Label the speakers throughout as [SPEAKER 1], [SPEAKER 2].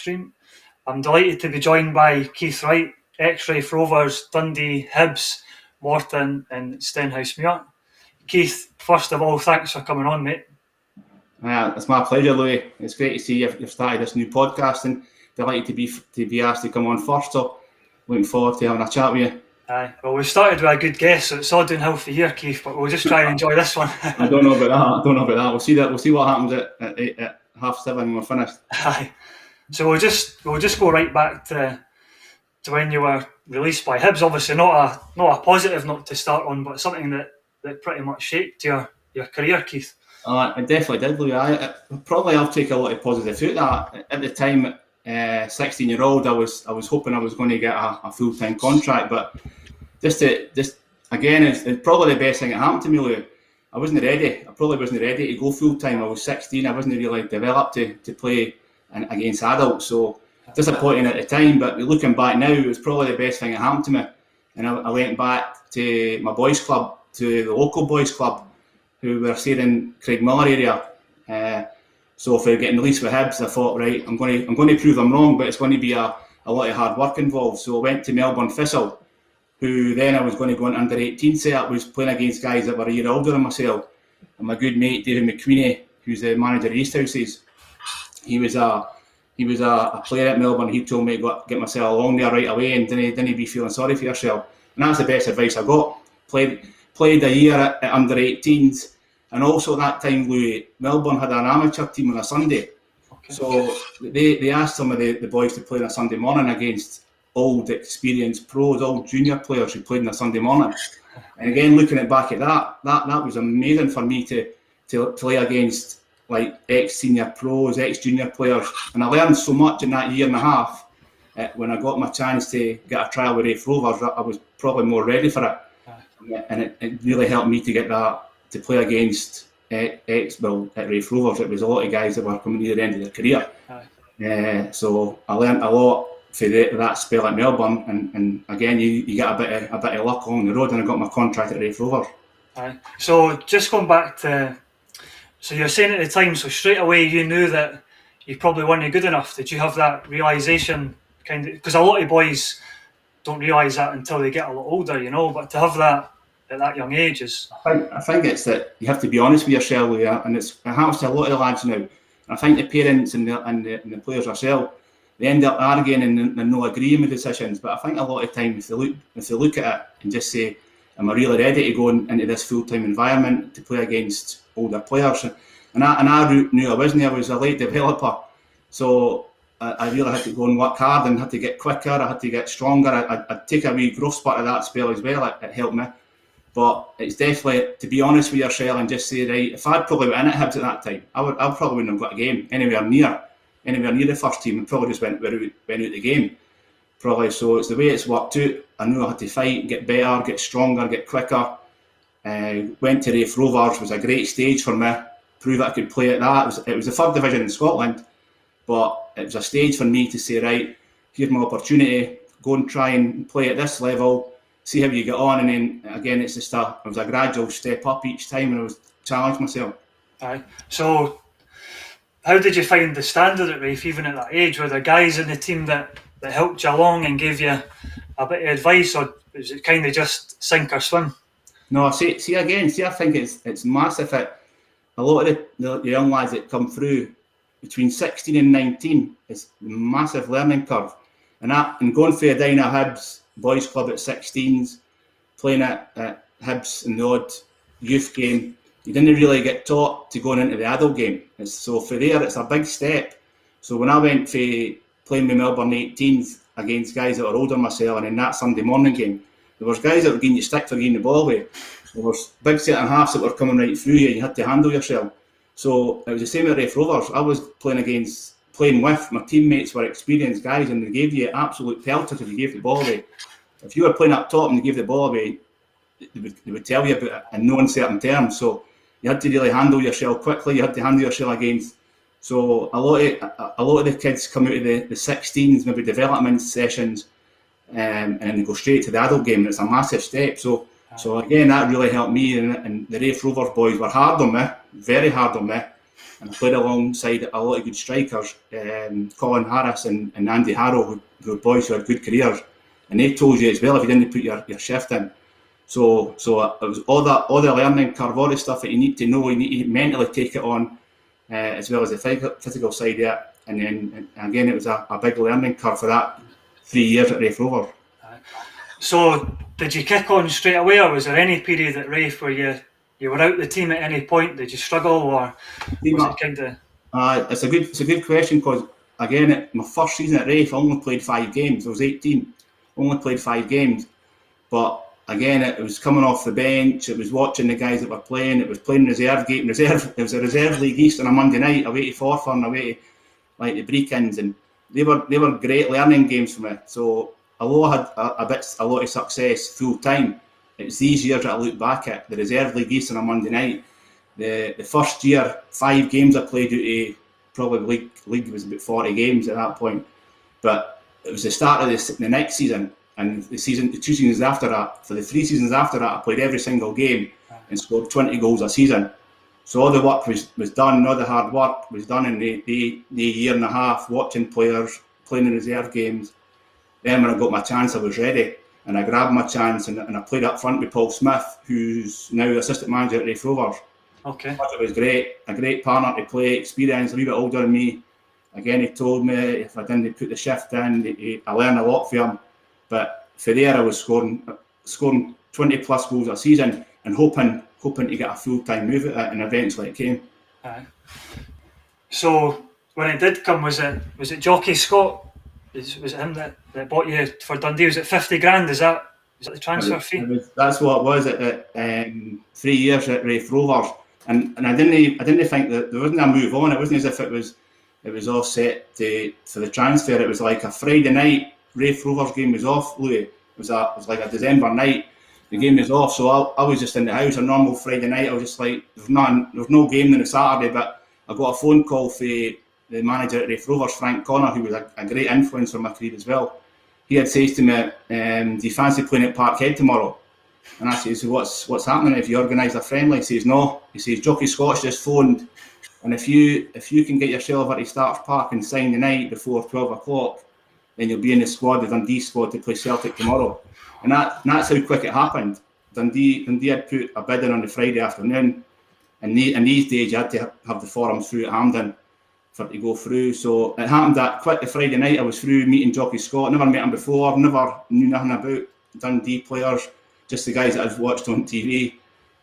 [SPEAKER 1] Stream. I'm delighted to be joined by Keith Wright, ex-Raith Rovers, Dundee, Hibs, Morton and Stenhousemuir. Keith, first of all, thanks for coming on, mate.
[SPEAKER 2] It's my pleasure, Louis. It's great to see you've started this new podcast, and delighted to be asked to come on first. So looking forward to having a chat with you.
[SPEAKER 1] Aye, well, we started with a good guess, so it's all downhill for you, Keith, but we'll just try and enjoy this one.
[SPEAKER 2] I don't know about that. We'll see what happens at 7:30 when we're finished.
[SPEAKER 1] Aye. So we'll just go right back to when you were released by Hibs. Obviously not a positive note to start on, but something that pretty much shaped your career, Keith.
[SPEAKER 2] It definitely did, Louis. I'll take a lot of positive out of that. At the time, 16-year-old, I was hoping I was going to get a full-time contract, but again, it's probably the best thing that happened to me, Louis. I wasn't ready. I probably wasn't ready to go full-time. I was 16. I wasn't really developed to play against adults, so disappointing at the time, but looking back now, it was probably the best thing that happened to me. And I went back to my boys club, to the local boys club, who were staying in Craigmillar area. So for getting released with Hibs, I thought, right, I'm going to prove them wrong, but it's going to be a lot of hard work involved. So I went to Melbourne Thistle, who then I was going to go into under-18 setup, was playing against guys that were a year older than myself. And my good mate David McQueenie, who's the manager of East Houses, he was a player at Melbourne. He told me to get myself along there right away and didn't be feeling sorry for yourself. And that's the best advice I got. Played a year at under-18s, and also at that time, Louis, Melbourne had an amateur team on a Sunday. Okay. So they asked some of the boys to play on a Sunday morning against old experienced pros, old junior players who played on a Sunday morning. And again, looking back at that was amazing for me to play against like ex-senior pros, ex-junior players. And I learned so much in that year and a half. When I got my chance to get a trial with Raith Rovers, I was probably more ready for it. And it really helped me to get that, to play against at Raith Rovers. It was a lot of guys that were coming near the end of their career. So I learned a lot for that spell at Melbourne. And again, you get a bit of luck along the road, and I got my contract at Raith Rovers.
[SPEAKER 1] So just going back to... So you're saying at the time, so straight away you knew that you probably weren't good enough. Did you have that realisation, kind of? Because a lot of boys don't realise that until they get a lot older, But to have that at that young age is...
[SPEAKER 2] I think it's that you have to be honest with yourself, and it happens to a lot of the lads now. And I think the parents and the players themselves, they end up arguing and not agreeing with decisions. But I think a lot of times if they look at it and just say, am I really ready to go into this full-time environment to play against older players? And I knew I wasn't. I was a late developer, so I really had to go and work hard and had to get quicker. I had to get stronger. I'd take a wee growth spurt of that spell as well. It helped me. But it's definitely to be honest with yourself and just say, right, if I'd probably went in at Hibs at that time, I probably wouldn't have got a game anywhere near the first team, and probably just went out the game. Probably. So it's the way it's worked out. I knew I had to fight, get better, get stronger, get quicker. Went to Raith Rovers, was a great stage for me. Prove I could play at that. It was the third division in Scotland, but it was a stage for me to say, right, here's my opportunity. Go and try and play at this level. See how you get on, and then again, it was a gradual step up each time, and I was challenged myself.
[SPEAKER 1] Aye. So, how did you find the standard at Raith, even at that age? Were there guys in the team that helped you along and gave you a bit of advice, or was it kind of just sink or swim?
[SPEAKER 2] No, I think it's massive. A lot of the young lads that come through between 16 and 19, it's a massive learning curve. And going for a down at Hibs boys club at 16s, playing at Hibs in the odd youth game, you didn't really get taught to going into the adult game. So for there, it's a big step. So when I went for playing with Melbourne 18s against guys that were older than myself, and in that Sunday morning game, there was guys that were getting you stick for getting the ball away. There was big centre halves that were coming right through you, and you had to handle yourself. So it was the same at Raith Rovers. I was playing with my teammates were experienced guys, and they gave you absolute pelters if you gave the ball away. If you were playing up top and they gave the ball away, they would tell you about it in no uncertain terms. So you had to really handle yourself quickly. You had to handle yourself against. So a lot of the kids come out of the 16s, maybe development sessions, and then they go straight to the adult game. And it's a massive step. So again, that really helped me. And the Raith Rovers boys were hard on me, very hard on me. and I played alongside a lot of good strikers, Colin Harris and Andy Harrow, who were boys who had good careers, and they told you as well if you didn't put your shift in. So it was all the learning curve, all the stuff that you need to know, you need to mentally take it on, as well as the physical side of it. And then again, it was a big learning curve for that 3 years at Raith Rovers.
[SPEAKER 1] So did you kick on straight away, or was there any period at Raith where you were out the team at any point? Did you struggle, or was it kind of?
[SPEAKER 2] It's a good question, because again, my first season at Raith, I only played 5 games. I was 18, only played 5 games, but again, it was coming off the bench. It was watching the guys that were playing. It was playing reserve game. It was a reserve league East on a Monday night, away to Forfar, away to like the Brecons, and they were great learning games for me. So although I had a lot of success full time, it's these years that I look back at the reserve league East on a Monday night. The first year, 5 games I played out of probably league was about 40 games at that point. But it was the start of the next season. And the 2 seasons after that, for the 3 seasons after that, I played every single game and scored 20 goals a season. So all the work was done, all the hard work was done in the year and a half, watching players, playing in reserve games. Then when I got my chance, I was ready. And I grabbed my chance and I played up front with Paul Smith, who's now assistant manager at Raith Rovers.
[SPEAKER 1] Okay.
[SPEAKER 2] It was great, a great partner to play, experienced, a wee bit older than me. Again, he told me if I didn't put the shift in, I learned a lot from him. But for there, I was scoring 20 plus goals a season and hoping to get a full-time move at it, and eventually it came.
[SPEAKER 1] So when it did come, was it Jockey Scott? Was it him that bought you for Dundee? Was it 50 grand? Is that the transfer fee?
[SPEAKER 2] That's what it was at 3 years at Raith Rovers, and I didn't think that there wasn't a move on. It wasn't as if it was all set for the transfer. It was like a Friday night. Raith Rovers game was off, Louis. It was like a December night. The game was off, so I was just in the house. A normal Friday night, I was just like, there was no game on a Saturday, but I got a phone call for the manager at Raith Rovers, Frank Connor, who was a great influence on my career as well. He had said to me, do you fancy playing at Parkhead tomorrow? And I said, so what's happening if you organise a friendly? He says, no. He says, Jockey Scott's just phoned, and if you can get yourself at Starks Park and sign the night before 12 o'clock, then you'll be in the squad, the Dundee squad, to play Celtic tomorrow. And that's how quick it happened. Dundee had put a bid in on the Friday afternoon, and in these days you had to have the forums through at Hampden for it to go through. So it happened that quick. The Friday night I was through meeting Jockey Scott. Never met him before, never knew nothing about Dundee players, just the guys that I've watched on TV.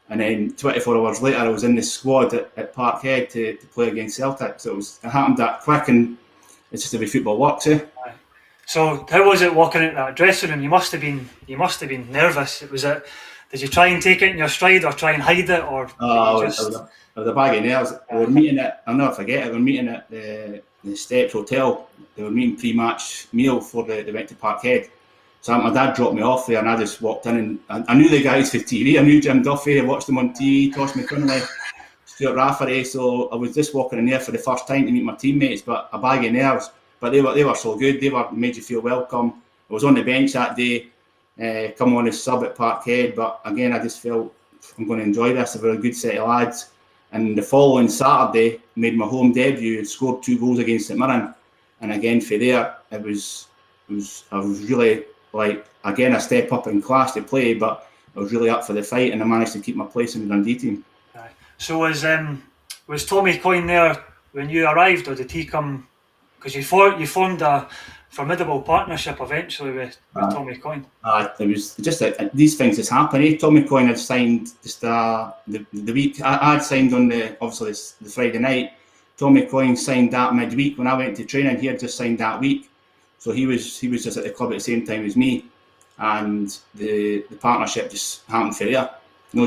[SPEAKER 2] And then 24 hours later I was in the squad at Parkhead to play against Celtic. So it happened that quick, and it's just the way football works, eh?
[SPEAKER 1] So how was it walking out that dressing room? You must have been nervous. Did you try and take it in your stride, or try and hide it, or?
[SPEAKER 2] I was a bag of nerves. We were meeting I'll never forget it. We were meeting at the Steps Hotel. They were meeting pre-match meal before they went to Parkhead. So my dad dropped me off there, and I just walked in, and I knew the guys for TV. I knew Jim Duffy. I watched them on TV. Tosh McConnelly, Stuart Rafferty. So I was just walking in there for the first time to meet my teammates, but a bag of nerves. But they were so good. They made you feel welcome. I was on the bench that day, come on as sub at Parkhead. But again, I just felt I'm going to enjoy this. They were a good set of lads. And the following Saturday, made my home debut, scored 2 goals against St Mirren. And again, for there, I was really like, again, a step up in class to play, but I was really up for the fight, and I managed to keep my place in the Dundee team.
[SPEAKER 1] So was Tommy Coyne there when you arrived, or did he come? Because you formed a formidable partnership eventually with Tommy Coyne.
[SPEAKER 2] It was just these things just happen. Tommy Coyne had signed just the week I had signed on the Friday night. Tommy Coyne signed that midweek when I went to training. He had just signed that week, so he was just at the club at the same time as me, and the partnership just happened for there.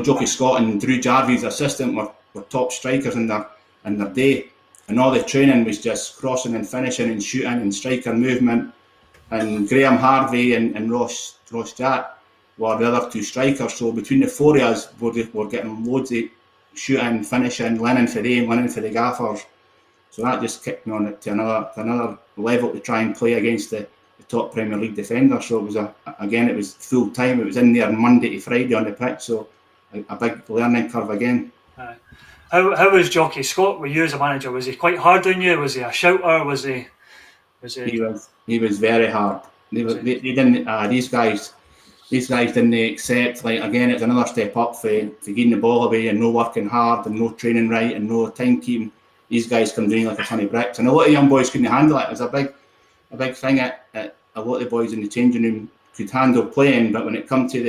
[SPEAKER 2] Jockey Scott and Drew Jarvie's assistant were top strikers in their day. And all the training was just crossing and finishing and shooting and striker movement. And Graham Harvey and Ross Jack were the other 2 strikers. So between the 4 of us, we're getting loads of shooting, finishing, learning for them, learning for the gaffers. So that just kicked me on to another level to try and play against the top Premier League defender. So it was full time. It was in there Monday to Friday on the pitch. So a big learning curve again.
[SPEAKER 1] How was Jockey Scott with you as a manager? Was he quite hard on you? Was he a shouter? Was he?
[SPEAKER 2] He was very hard. They didn't. These guys didn't accept. Like again, it's another step up for getting the ball away and no working hard and no training right and no time keeping. These guys come doing like a ton of bricks, and a lot of young boys couldn't handle it. It was a big thing at a lot of the boys in the changing room could handle playing, but when it come to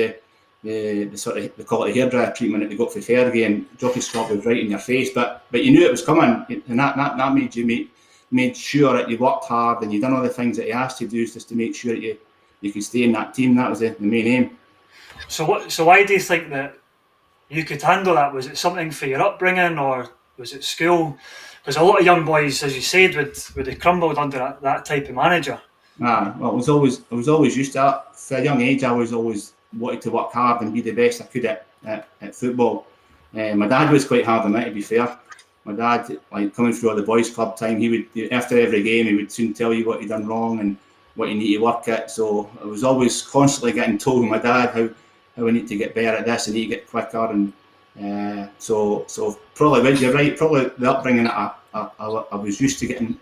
[SPEAKER 2] the sort of, they call it hairdryer treatment that they got for Fergie, and Jockey Scott was right in your face, but you knew it was coming, and that made you made sure that you worked hard and you done all the things that he asked you to do just to make sure that you could stay in that team. That was the main aim.
[SPEAKER 1] So why do you think that you could handle that? Was it something for your upbringing, or was it school? Because a lot of young boys, as you said, would have crumbled under that type of manager.
[SPEAKER 2] Well, I was always used to that. For a young age, I was always wanted to work hard and be the best I could at football. My dad was quite hard on that, to be fair. My dad, like coming through all the boys' club time, he would, after every game, he would soon tell you what you done wrong and what you need to work at. So I was always constantly getting told by my dad how I need to get better at this, I need to get quicker, and so probably you're right. Probably the upbringing that I was used to getting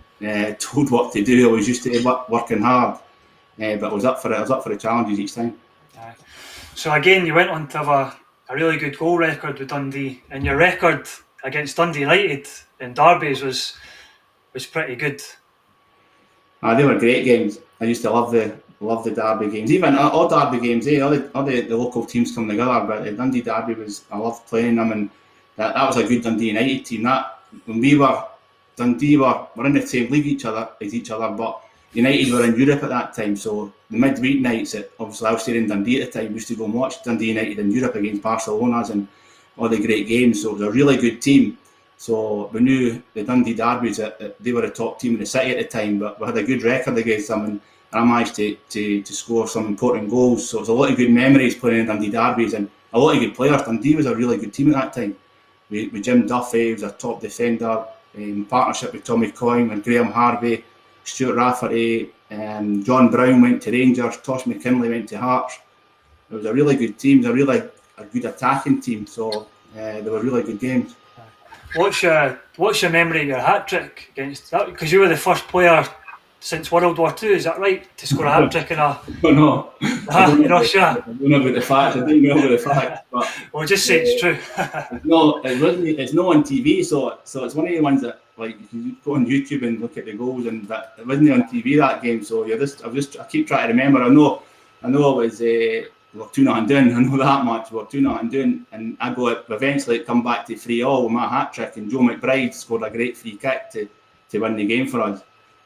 [SPEAKER 2] told what to do. I was used to working hard, but I was up for it. I was up for the challenges each time.
[SPEAKER 1] So again, you went on to have a really good goal record with Dundee, and your record against Dundee United in derbies was pretty good.
[SPEAKER 2] They were great games. I used to love the derby games. Even all derby games, all the local teams come together. But the Dundee derby I loved playing them, and that was a good Dundee United team. That when Dundee were in the same league as each other, but United were in Europe at that time. So the midweek nights, obviously I was staying in Dundee at the time, used to go and watch Dundee United in Europe against Barcelona's and all the great games. So it was a really good team. So we knew the Dundee derbies that they were a top team in the city at the time, but we had a good record against them, and I managed to score some important goals. So it was a lot of good memories playing in Dundee derbies and a lot of good players. Dundee was a really good team at that time. With Jim Duffy, was a top defender, in partnership with Tommy Coyne and Graham Harvey, Stuart Rafferty, John Brown went to Rangers, Tosh McKinley went to Hearts. It was a really good team, a good attacking team, so they were really good games.
[SPEAKER 1] What's your memory of your hat-trick against that? Because you were the first player since World War II, is that right? To score a hat-trick in a...
[SPEAKER 2] Oh no.
[SPEAKER 1] You're not sure?
[SPEAKER 2] I don't know about the facts, I didn't know about the facts. But,
[SPEAKER 1] well, just say it's true.
[SPEAKER 2] it's not on TV, so it's one of the ones that, like, you go on YouTube and look at the goals, and that it wasn't on TV that game, so I keep trying to remember. I know it was... we're 2-0 down, I know that much. We're 2-0 down, and I eventually come back to 3-3 with my hat trick, and Joe McBride scored a great free kick to win the game for us.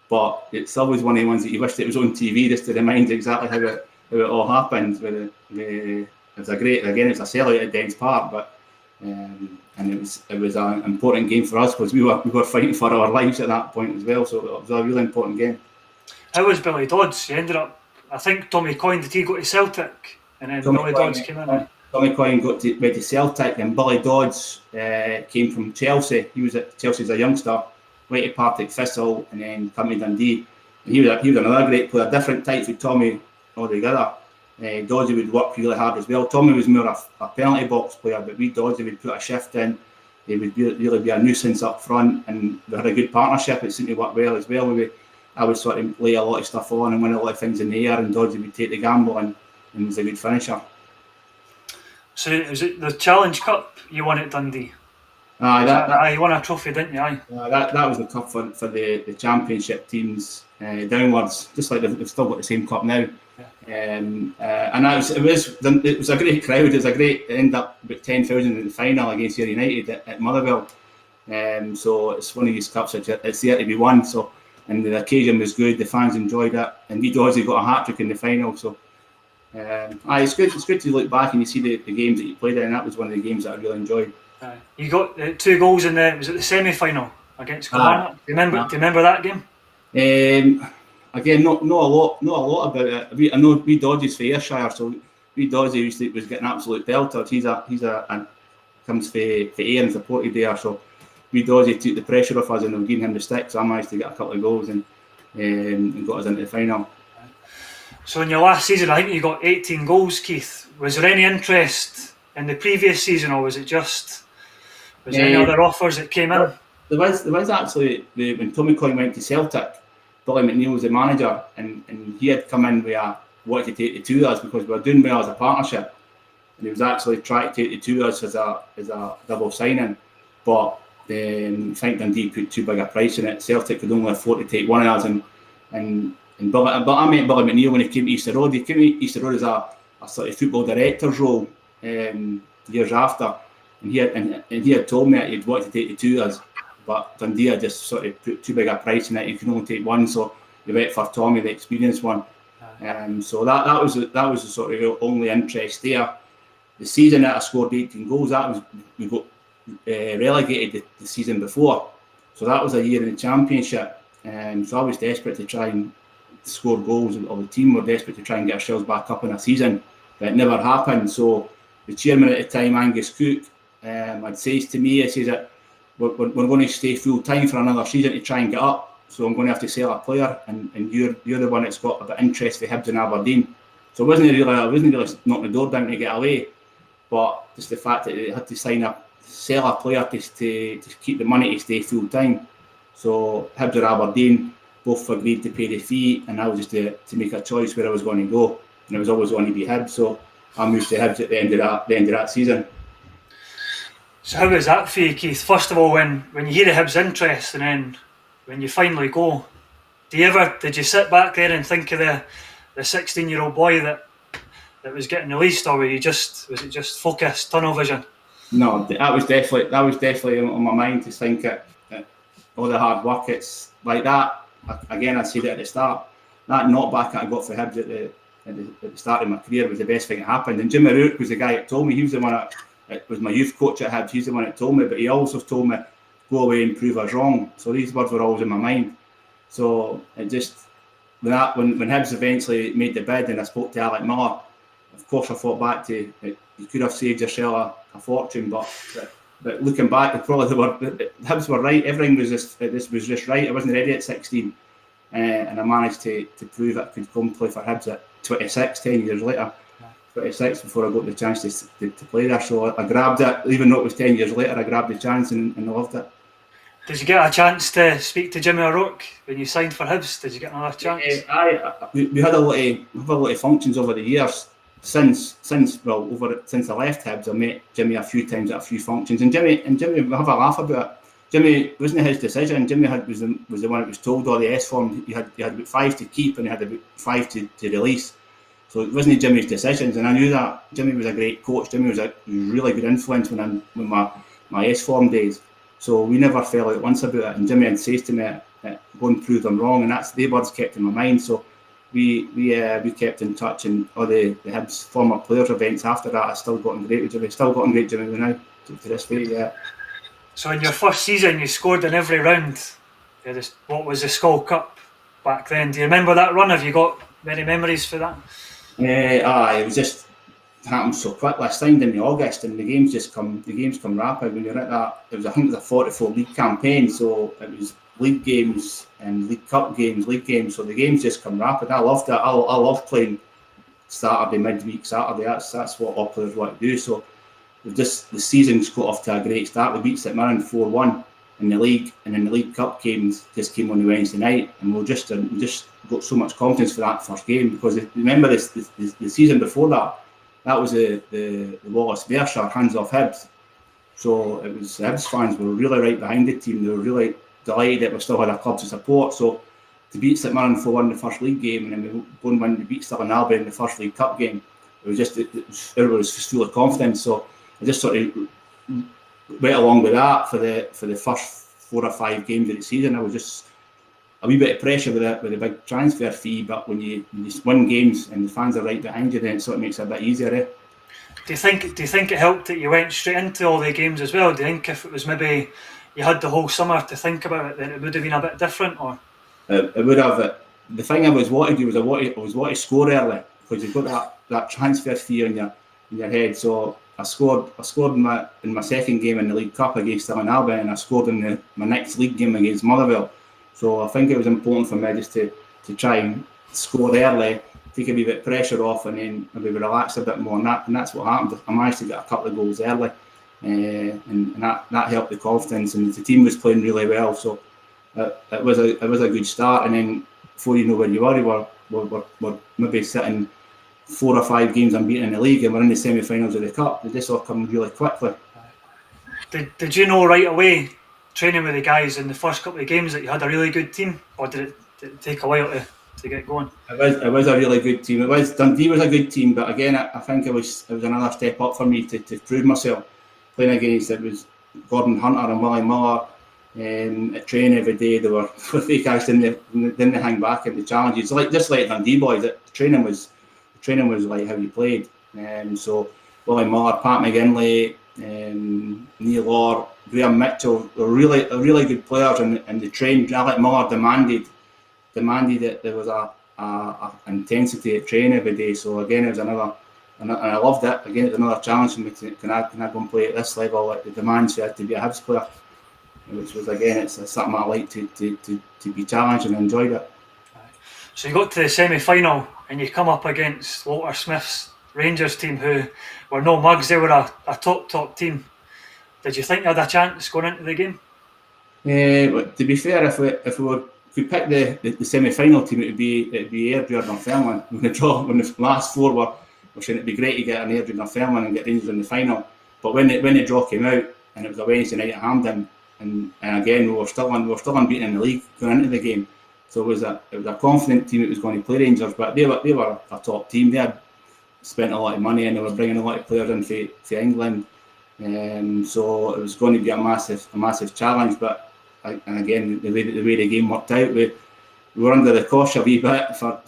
[SPEAKER 2] But it's always one of the ones that you wish it was on TV just to remind exactly how it all happened. It was a sellout at Dens Park, but and it was an important game for us because we were fighting for our lives at that point as well. So it was a really important game.
[SPEAKER 1] How was Billy Dodds? He ended up, I think Tommy Coyne, did he go to Celtic? And then Billy Dodds came in.
[SPEAKER 2] Tommy Coyne went to Celtic, and Billy Dodds came from Chelsea. He was at Chelsea as a youngster, went to Partick Thistle, and then come to Dundee. And he was another great player, different types with Tommy altogether. Doddsy would work really hard as well. Tommy was more a penalty box player, but Doddsy would put a shift in. He would really be a nuisance up front, and we had a good partnership. It seemed to work well as well. I would sort of lay a lot of stuff on and win a lot of things in the air, and Doddsy would take the gamble and was a good finisher.
[SPEAKER 1] So was it the Challenge Cup you won at Dundee? You won a trophy, didn't you?
[SPEAKER 2] That was the cup for the championship teams downwards, just like they've still got the same cup now. Yeah. And it was a great crowd. It was a great end up about 10,000 in the final against Ayr United at Motherwell. So it's one of these cups that it's there to be won. So, and the occasion was good. The fans enjoyed it, and Doddsy got a hat trick in the final. So. It's good. It's good to look back and you see the games that you played in, and that was one of the games that I really enjoyed.
[SPEAKER 1] You got 2 goals in the semi-final against Kilmarnock. Do you remember that game?
[SPEAKER 2] Again, not a lot about it. I know Dodsy's for Ayrshire, so Doddsy was getting absolute belters. He's comes for Ayr and supported there, so Doddsy took the pressure off us and they were giving him the stick. So I managed to get a couple of goals and got us into the final.
[SPEAKER 1] So in your last season, I think you got 18 goals, Keith. Was there any interest in the previous season, or was it just Was there any other offers that came in?
[SPEAKER 2] There was actually, when Tommy Coyne went to Celtic, Billy McNeil was the manager, and he had come in with wanted to take the two of us because we were doing well as a partnership, and he was actually trying to take the two of us as a double signing, but I think Dundee put too big a price on it. Celtic could only afford to take one of us, and Billy, but I met Billy McNeil when he came to Easter Road. He came to Easter Road as a sort of football director's role years after, and he had told me that he'd wanted to take the two of us, but Dundee had just sort of put too big a price on it. You can only take one, so he went for Tommy, the experienced one. So that was the sort of only interest there. The season that I scored 18 goals, we got relegated the season before, so that was a year in the Championship. So I was desperate to try and score goals, or the team were desperate to try and get ourselves back up in a season, but it never happened. So the chairman at the time, Angus Cook, had says to me, he says that we're going to stay full time for another season to try and get up. So I'm going to have to sell a player, and you're the one that's got a bit of interest for Hibs and Aberdeen. So I wasn't really knocking the door down to get away, but just the fact that they had to sell a player to keep the money to stay full time. So Hibs or Aberdeen both agreed to pay the fee, and I was just to make a choice where I was going to go, and it was always going to be Hibs. So I moved to Hibs at the end of that season.
[SPEAKER 1] So how was that for you, Keith? First of all, when you hear the Hibs interest, and then when you finally go, did you sit back there and think of the 16-year-old boy that was getting released, or was it just focused, tunnel vision?
[SPEAKER 2] No, that was definitely on my mind, to think that all the hard work, it's like that. Again, I said it at the start, that knockback that I got for Hibs at the start of my career was the best thing that happened. And Jimmy Rourke was the guy that told me. He was the one that was my youth coach at Hibs. He's the one that told me, but he also told me, go away and prove us wrong. So these words were always in my mind. So it just, when Hibs eventually made the bid and I spoke to Alec Miller, of course I thought back to, you could have saved yourself a fortune, but looking back, Hibs were right. Everything was just right. I wasn't ready at 16, and I managed to prove I could come play for Hibs at 26, 10 years later. 26 before I got the chance to play there. So I grabbed it, even though it was 10 years later. I grabbed the chance and I loved it.
[SPEAKER 1] Did you get a chance to speak to Jimmy O'Rourke when you signed for Hibs? Did you get another chance?
[SPEAKER 2] We had a lot of functions over the years since I left Hibs. I met Jimmy a few times at a few functions, and Jimmy we have a laugh about it. Jimmy, wasn't his decision. Jimmy was the one that was told all the S form. He had about 5 to keep, and he had about 5 to release. So it wasn't Jimmy's decisions, and I knew that. Jimmy was a great coach. Jimmy was a really good influence when my S form days. So we never fell out once about it. And Jimmy had says to me, "Go and prove them wrong," and that's the words kept in my mind. So we kept in touch, and all the Hibs former players events after that, I still got on great with Jimmy. Still got on great Jimmy now to this day. Yeah.
[SPEAKER 1] So in your first season, you scored in every round. What was the Skull Cup back then? Do you remember that run? Have you got many memories for that?
[SPEAKER 2] It was just happened so quickly. I signed in August, and the games come rapid. When you're at that, I think it was a 44 league campaign, so it was league games and league cup games, so the games just come rapid. I loved it. I love playing Saturday, midweek Saturday. That's what all players want to do. So the season's got off to a great start. We beat St Mirren 4-1 in the league, and then the league cup games just came on the Wednesday night, and we just got so much confidence for that first game, because remember the season before that was the Wallace Mercer hands off Hibs. So it was, the Hibs fans were really right behind the team. They were really delighted that we still had a club to support. So to beat St Mirren 4-1 the first league game, and then we go and win, we beat Stirling Albion in the first league cup game, everyone was just full of confidence. So I just sort of went along with that for the first 4 or 5 games of the season. I was just a wee bit of pressure with the big transfer fee, but when you win games and the fans are right behind you, then it sort of makes it a bit easier.
[SPEAKER 1] Do you think it helped that you went straight into all the games as well? Do you think if it was maybe you had the whole summer to think about it, then it would have been a bit different? Or
[SPEAKER 2] it would have. The thing I was wanting to do was I wanted to score early, because you've got that transfer fee in your head. So I scored in my second game in the League Cup against Stirling Albion, and I scored in my next league game against Motherwell. So I think it was important for me just to try and score early, take a wee bit of pressure off, and then maybe relax a bit more. And that's what happened. I managed to get a couple of goals early. and that helped the confidence, and the team was playing really well. So it was a good start, and then before you know where you are, we're maybe sitting 4 or 5 games unbeaten in the league, and we're in the semi-finals of the cup. This all come really quickly.
[SPEAKER 1] Did you know right away, training with the guys in the first couple of games, that you had a really good team, or did it take a while to get going?
[SPEAKER 2] It was a really good team. Dundee was a good team, but again, I think it was another step up for me to prove myself. Playing against, it was Gordon Hunter and Willie Miller at training every day. They were the guys didn't hang back in the challenges. Just like Dundee boys, the training was like how you played. So Willie Miller, Pat McGinley, Neil Orr, Graham Mitchell were really good players, and the trained. Alec Miller demanded that there was a intensity at training every day. So again, it was another, and I loved it. Again, it's another challenge for me to can I go and play at this level? Like the demands you had to be a Hibs player, which was again, it's something I like to be challenged, and enjoyed it.
[SPEAKER 1] So you got to the semi-final and you come up against Walter Smith's Rangers team, who were no mugs. They were a top team. Did you think you had a chance going into the game?
[SPEAKER 2] But to be fair, if we picked the semi-final team, it'd be Airdrie or Dunfermline. When the last 4 were saying it'd be great to get an Airdrie or Dunfermline and get Rangers in the final. But when the draw came out and it was a Wednesday night at Hampden, and again we were still unbeaten in the league going into the game. So it was a confident team that was going to play Rangers, but they were a top team. They had spent a lot of money and they were bringing a lot of players in for England, so it was going to be a massive challenge. But and again, the way the game worked out, we were under the cosh a wee bit for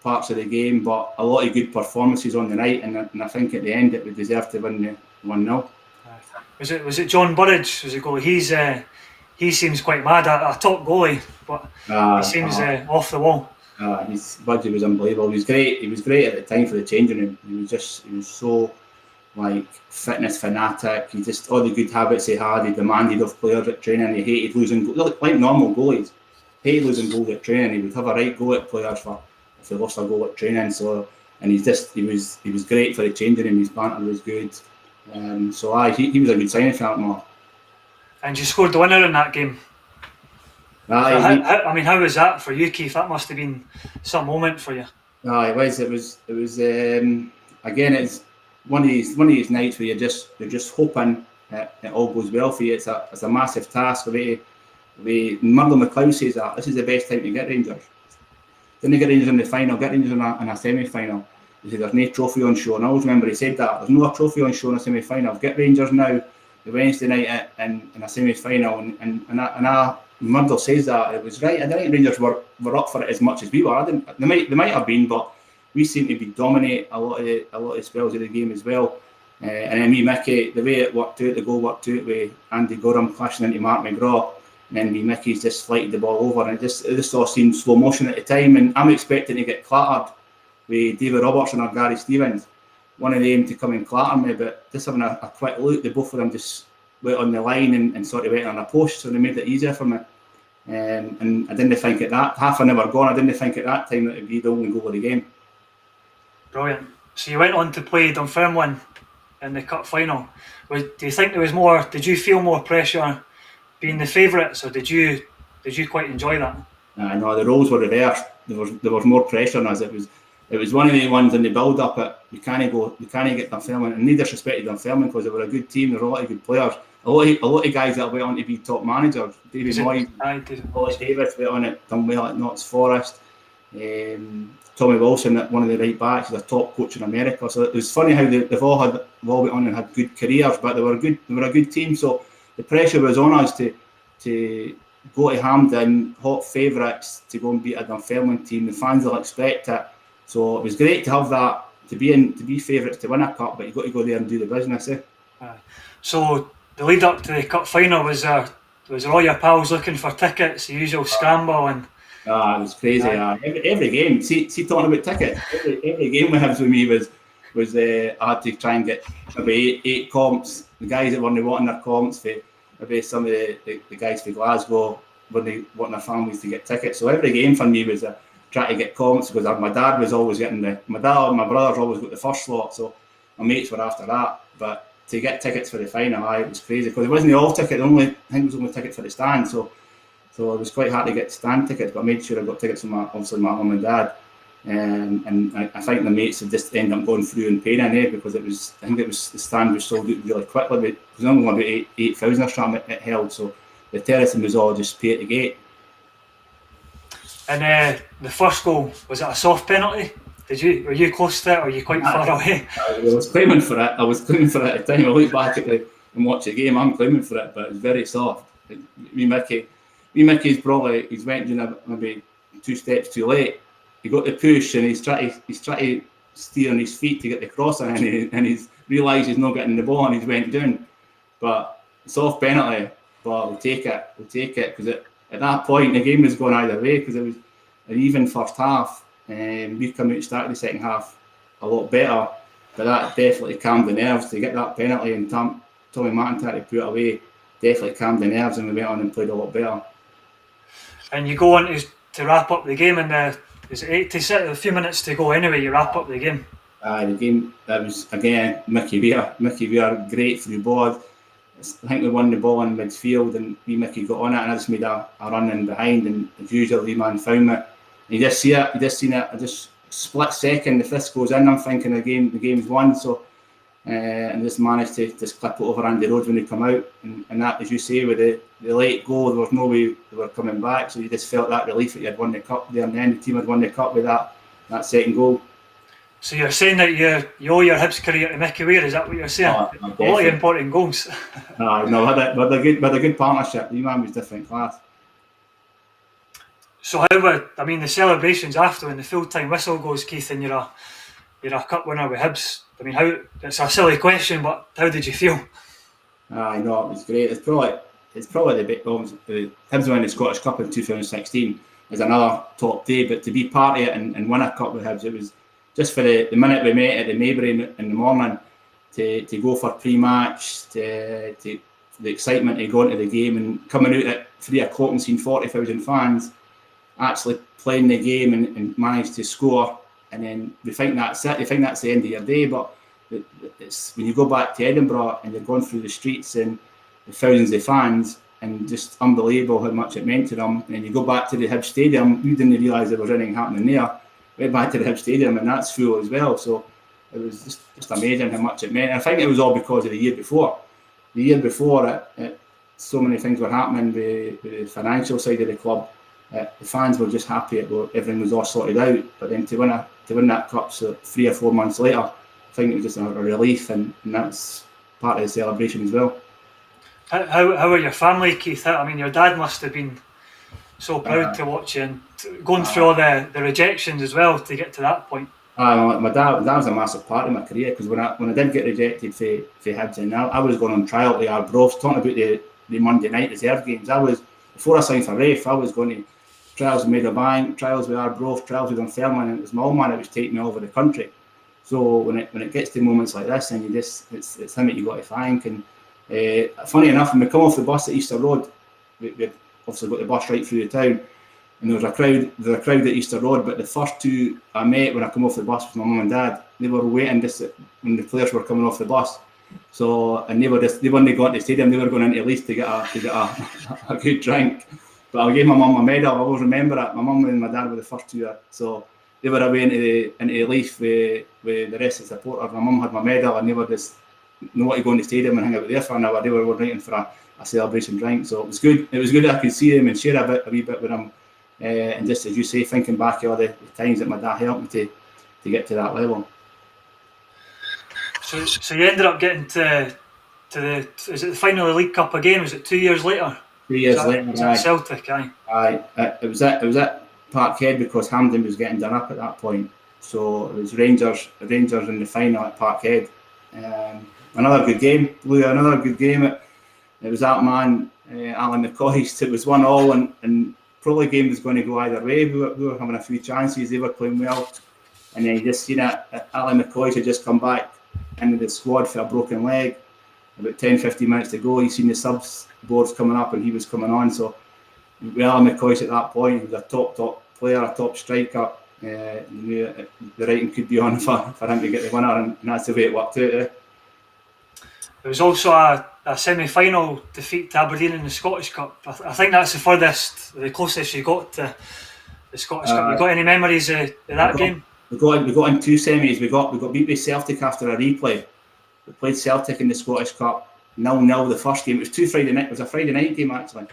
[SPEAKER 2] parts of the game, but a lot of good performances on the night, and I think at the end it we deserved to win the 1-0.
[SPEAKER 1] Was it John Burridge was the goalie? He seems quite mad, a top goalie, but he seems off the wall.
[SPEAKER 2] His budget was unbelievable. He was great. He was great at the time for the changing room. He was so like fitness fanatic. He just all the good habits he had. He demanded of players at training. He hated losing, like normal goalies. Hated losing goals at training. He would have a right go at players if they lost a goal at training. So and he was great for the changing room. His banter was good. So he was a good signing for Altmore. And
[SPEAKER 1] you scored the winner in that game. How was that for you, Keith? That must have been some moment for you.
[SPEAKER 2] It was. It was. Again, it's one of these nights where you're just hoping it all goes well for you. It's a massive task. The way Murdo McLeod says that this is the best time to get Rangers. Didn't get Rangers in the final. Get Rangers in a semi-final. He said there's no trophy on show, and I always remember he said that there's no trophy on show in a semi-final. Get Rangers now. The Wednesday night in a semi-final, and Murdo says that it was right. I didn't think Rangers were up for it as much as we were. They might have been, but we seemed to be dominate a lot of spells of the game as well. And then Mickey, the way it worked out, the goal worked out with Andy Gorham clashing into Mark McGraw, and then Mickey's just flighted the ball over, and it just all seemed slow motion at the time. And I'm expecting to get clattered with David Robertson or Gary Stevens. One of them to come and clatter me, but just having a quick look, the both of them just went on the line and sort of went on a post, so they made it easier for me. And I didn't think at that, half an hour gone, I didn't think at that time that it would be the only goal of the game.
[SPEAKER 1] Brilliant. So you went on to play Dunfermline in the cup final. Do you think there was more, did you feel more pressure being the favourites, or did you quite enjoy that?
[SPEAKER 2] No, the roles were reversed. There was more pressure on us. It was one of the ones in the build-up that we can't get Dunfermline, and no disrespect to Dunfermline because they were a good team. There were a lot of good players, a lot of guys that went on to be top managers. David Moyes, Hollis Davis went on at Dunwell at Notts Forest. Tommy Wilson at one of the right backs is a top coach in America. So it was funny how they've all went on and had good careers, but they were a good team. So the pressure was on us to go to Hampden, hot favourites, to go and beat a Dunfermline team. The fans will expect it. So it was great to have that, to be favourites to win a cup, but you've got to go there and do the business.
[SPEAKER 1] So the lead up to the cup final, was there all your pals looking for tickets, the usual scramble? And
[SPEAKER 2] it was crazy. Every game, see talking about tickets, every game we had with me was I had to try and get maybe eight comps. The guys that weren't wanting their comps, for maybe some of the guys for Glasgow weren't wanting their families to get tickets. So every game for me was try to get comps, because my dad was always getting my dad and my brothers always got the first slot, so my mates were after that. But to get tickets for the final, it was crazy because it wasn't the all ticket. I think it was only ticket for the stand. So it was quite hard to get stand tickets, but I made sure I got tickets from obviously my mum and dad. And I think the mates had just ended up going through and paying in there because I think the stand was sold out really quickly. It was only about 8,000 or something it held, so the terracing was all just pay at the gate.
[SPEAKER 1] And the first goal, was it a soft penalty? Were you close to it, or were you quite far away?
[SPEAKER 2] I was claiming for it. At the time. I look back at it and watch the game. I'm claiming for it, but it's very soft. Mickey's probably went down maybe 2 steps too late. He got the push and he's trying to steer on his feet to get the cross in, and he's realised he's not getting the ball and he's went down. But soft penalty, but we'll take it because at that point the game was going either way because it was an even first half. We've come out and started the second half a lot better, but that definitely calmed the nerves to get that penalty and Tommy McIntyre to put it away. Definitely calmed the nerves, and we went on and played a lot better. And
[SPEAKER 1] you go on to wrap up the game, and is it 80? A few minutes to go anyway. You wrap up the game.
[SPEAKER 2] The game, that was again Mickey Weir, great through board. I think we won the ball in midfield, and Mickey got on it, and I just made a run in behind, and as usual, the man found me. You just seen it. I just split second. The fist goes in. I'm thinking the game's won. So, and just managed to just clip it over Andy Rhodes when he come out. And that, as you say, with the late goal, there was no way they were coming back. So you just felt that relief that you had won the cup there, and then the team had won the cup with that second goal.
[SPEAKER 1] So you're saying that you owe your Hibs career to Mickey Weir? Is that what you're saying? A lot of important goals.
[SPEAKER 2] No, with a good partnership. The man was different class.
[SPEAKER 1] So the celebrations after when the full-time whistle goes, Keith, and you're a cup winner with Hibs. It's a silly question, but how did you feel?
[SPEAKER 2] I know, it was great. It's probably the big Hibs winning the Scottish Cup in 2016 is another top day, but to be part of it and win a cup with Hibs, it was just for the minute we met at the Maybury in the morning to go for pre-match, to the excitement of going to the game and coming out at 3 o'clock and seeing 40,000 fans actually playing the game and managed to score, and then we think that's it. You think that's the end of your day, but it's when you go back to Edinburgh and you're going through the streets and the thousands of fans, and just unbelievable how much it meant to them. And you go back to the Hibs Stadium, we didn't realise there was anything happening there. Went back to the Hibs Stadium and that's full as well. So it was just amazing how much it meant. And I think it was all because of the year before. The year before, so many things were happening with the financial side of the club. The fans were just happy everything was all sorted out. But then to win that cup, so 3 or 4 months later, I think it was just a relief, and that's part of the celebration as well.
[SPEAKER 1] How were your family, Keith? I mean, your dad must have been so proud to watch you, and going through all the rejections as well to get to that point.
[SPEAKER 2] My dad, that was a massive part of my career, because when I did get rejected for Hibs, and I was going on trial to Arbroath, talking about the Monday night reserve games. Before I signed for Rafe, I was going to trials with Meadowbank, trials with Arbroath, trials with Dunfermline, and it was my old man that was taking me all over the country. So when it gets to moments like this, and it's him that you got to thank. And funny enough, when we come off the bus at Easter Road, we obviously got the bus right through the town, and there was a crowd at Easter Road. But the first two I met when I come off the bus with my mum and dad, they were waiting just when the players were coming off the bus. So, and they when they got to the stadium, they were going into Leith to get a good drink. But I gave my mum a medal. I always remember it. My mum and my dad were the first two. So they were away into Leith with the rest of the supporters. My mum had my medal, and they were just not want to go in the stadium and hang out there for an hour. They were waiting for a celebration drink. So it was good. It was good that I could see them and share a wee bit with them. And just as you say, thinking back all the times that my dad helped me to get to that level.
[SPEAKER 1] So you ended up getting to is it the final of the League Cup again? Was it 2 years later?
[SPEAKER 2] 2 years later,
[SPEAKER 1] was that Celtic?
[SPEAKER 2] Aye. It was at Parkhead, because Hampden was getting done up at that point. So it was Rangers in the final at Parkhead. Another good game, Blue. Another good game. It was that man, Alan McCoist. It was 1-1, and probably the game was going to go either way. We were having a few chances. They were playing well, and then you just seen that Alan McCoist had just come back into the squad for a broken leg. About 10-15 minutes to go, you seen the subs boards coming up, and he was coming on. So with Alan McCoist at that point, he was a top player, a top striker. You knew the writing could be on for him to get the winner, and that's the way it worked out.
[SPEAKER 1] There was also a semi-final defeat to Aberdeen in the Scottish Cup. I think that's the closest you got to the Scottish Cup. You got any memories of that game?
[SPEAKER 2] We got in two semis. We got beat by Celtic after a replay. We played Celtic in the Scottish Cup 0-0 the first game. It was It was a Friday night game actually.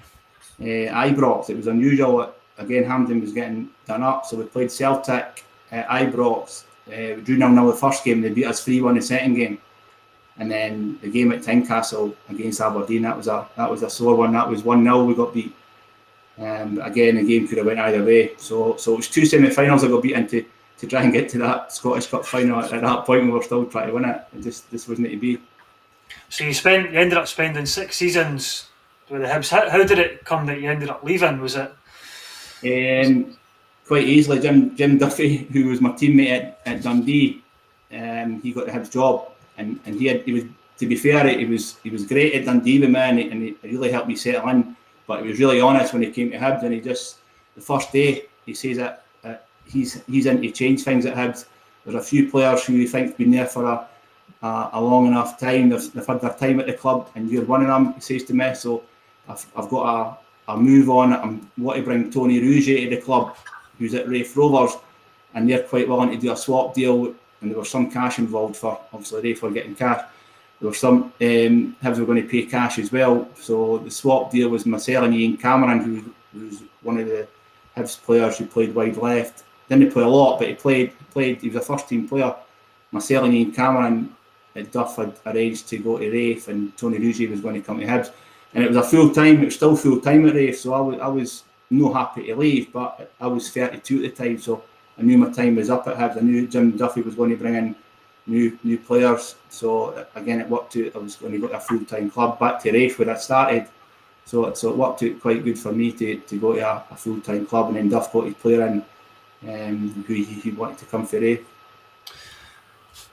[SPEAKER 2] Ibrox. It was unusual. Again, Hampden was getting done up, so we played Celtic at Ibrox. We drew 0-0 the first game. They beat us 3-1 the second game, and then the game at Tynecastle against Aberdeen. That was a sore one. That was 1-0. We got beat. Again, the game could have went either way. So it was two semi-finals I got beaten to try and get to that Scottish Cup final. At that point, we were still trying to win it. This wasn't to be.
[SPEAKER 1] So you ended up spending 6 seasons with the Hibs. How did it come that you ended up leaving? Was it?
[SPEAKER 2] Quite easily. Jim Duffy, who was my teammate at Dundee, he got the Hibs job, and he was, to be fair, he was great at Dundee with me, and he really helped me settle in. But he was really honest when he came to Hibs, and the first day he says that he's in to change things at Hibs. There's a few players who he thinks been there for a long enough time. They've had their time at the club, and you're one of them. He says to me, so I've got a move on. I want to bring Tony Rouget to the club, who's at Rafe Rovers, and they're quite willing to do a swap deal. And there was some cash involved for obviously Rafe were getting cash. There was some Hibs were going to pay cash as well. So the swap deal was myself and Ian Cameron, who's one of the Hibs players who played wide left. Didn't play a lot, but he played. He was a first team player. Myself and Ian Cameron at Duff had arranged to go to Rafe, and Tony Rouget was going to come to Hibs. And it was a full time. It was still full time at Rafe, so I was no happy to leave. But I was 32 at the time, so I knew my time was up at Hibs. I knew Jim Duffy was going to bring in new players. So again, it worked out. I was going to go to a full time club back to Rafe where I started. So it worked out quite good for me to go to a full time club, and then Duff got his player in, who he wanted to come for Rafe.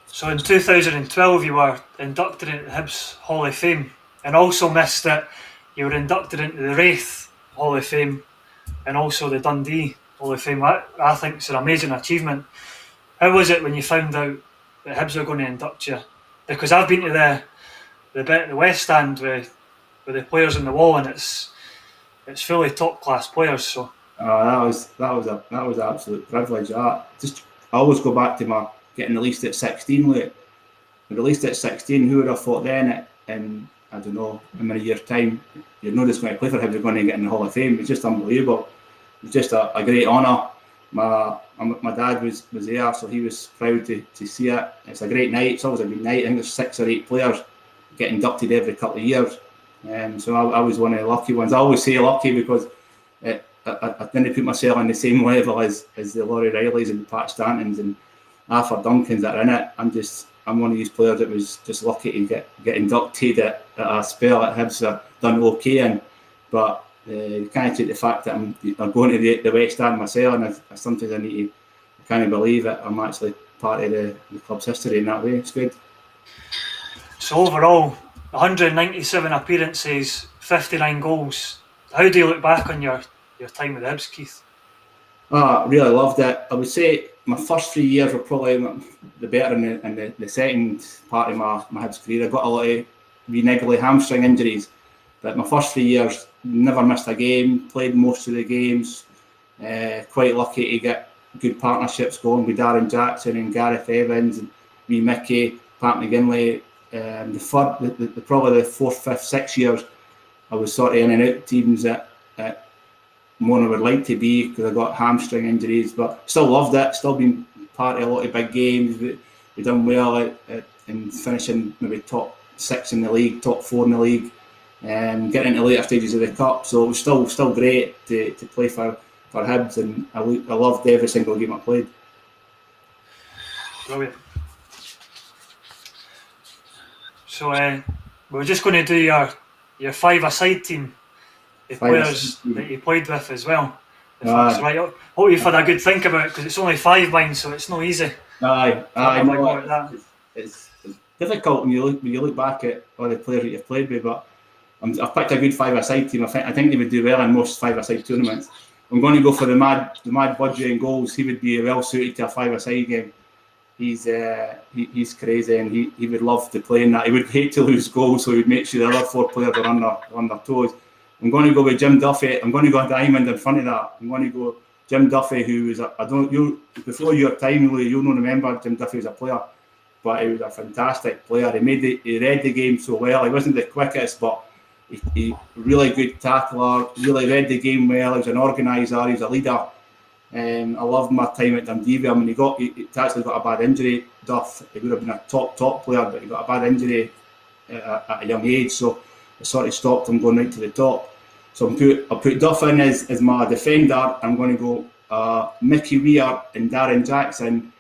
[SPEAKER 1] So in 2012, you were inducted into the Hibs Hall of Fame, and also missed that you were inducted into the Raith Hall of Fame and also the Dundee Hall of Fame. I think it's an amazing achievement. How was it when you found out that Hibs were going to induct you? Because I've been to the bit at the West Stand with the players on the wall, and it's fully top class players. So
[SPEAKER 2] that was an absolute privilege. I always go back to my getting released at 16. Released at 16, who would have thought then in I don't know how many years' time you're not just going to play for Hibs, you're going to get in the Hall of Fame. It's just unbelievable. It's just a great honour. My dad was there, so he was proud to see it. It's a great night. It's always a good night. I think there's 6 or 8 players get inducted every couple of years. So I was one of the lucky ones. I always say lucky because I didn't put myself on the same level as the Laurie Rileys and Pat Stantons and Arthur Duncans that are in it. I'm one of these players that was just lucky to get inducted at a spell at Hibs. I've done okay, but you can't take the fact that I'm going to the West Stand myself, and sometimes I can't believe it. I'm actually part of the club's history in that way. It's good.
[SPEAKER 1] So overall, 197 appearances, 59 goals. How do you look back on your time with the Hibs, Keith?
[SPEAKER 2] I really loved it. I would say my first 3 years were probably the better in the second part of my Hibs career. I got a lot of wee niggly hamstring injuries, but my first 3 years never missed a game, played most of the games. Quite lucky to get good partnerships going with Darren Jackson and Gareth Evans and wee Mickey, Pat McGinley. Probably the 4th, 5th, 6th years, I was sort of in and out teams at more than I would like to be because I got hamstring injuries, but still loved it. Still been part of a lot of big games. We done well in finishing maybe top 6 in the league, top 4 in the league, and getting into later stages of the cup. So it was still great to play for Hibs, and I loved every single game I played.
[SPEAKER 1] Brilliant. So we're just going to do your 5-a-side team, the players that you played with as well. If that's right. Hope you've had a good think about it, because it's only 5 mine, so it's no easy.
[SPEAKER 2] It's difficult when you look back at all the players that you've played with, but I've picked a good 5-a-side team. I think they would do well in most 5-a-side tournaments. I'm going to go for the mad Budgie in goals. He would be well suited to a 5-a-side game. he's crazy, and he would love to play in that. He would hate to lose goals, so he would make sure the other 4 players were on their toes. I'm going to go with Jim Duffy. I'm going to go Diamond in front of that. I'm going to go Jim Duffy, who was before your time, Louis, you'll not remember Jim Duffy as a player, but he was a fantastic player. He read the game so well. He wasn't the quickest, but he really good tackler. Really read the game well. He was an organiser. He was a leader. I loved my time at Dundee. I mean, he actually got a bad injury. Duff, he would have been a top player, but he got a bad injury at a young age, so it sort of stopped him going right to the top. So I'll put Duff in as my defender. I'm going to go Mickey Weir and Darren Jackson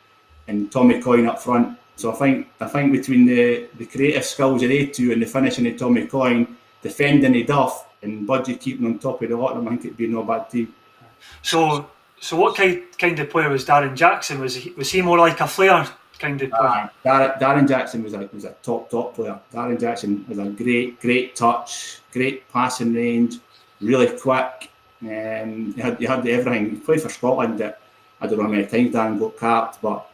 [SPEAKER 2] and Tommy Coyne up front. So I think between the creative skills of they two and the finishing of Tommy Coyne, defending of Duff and Budgie keeping on top of the lot of them, I think it'd be no bad team.
[SPEAKER 1] So what kind of player was Darren Jackson? Was he more like a flair kind of player?
[SPEAKER 2] Darren Jackson was a top player. Darren Jackson was a great touch, great passing range, really quick. You had everything. He played for Scotland. I don't know how many times Darren got capped, but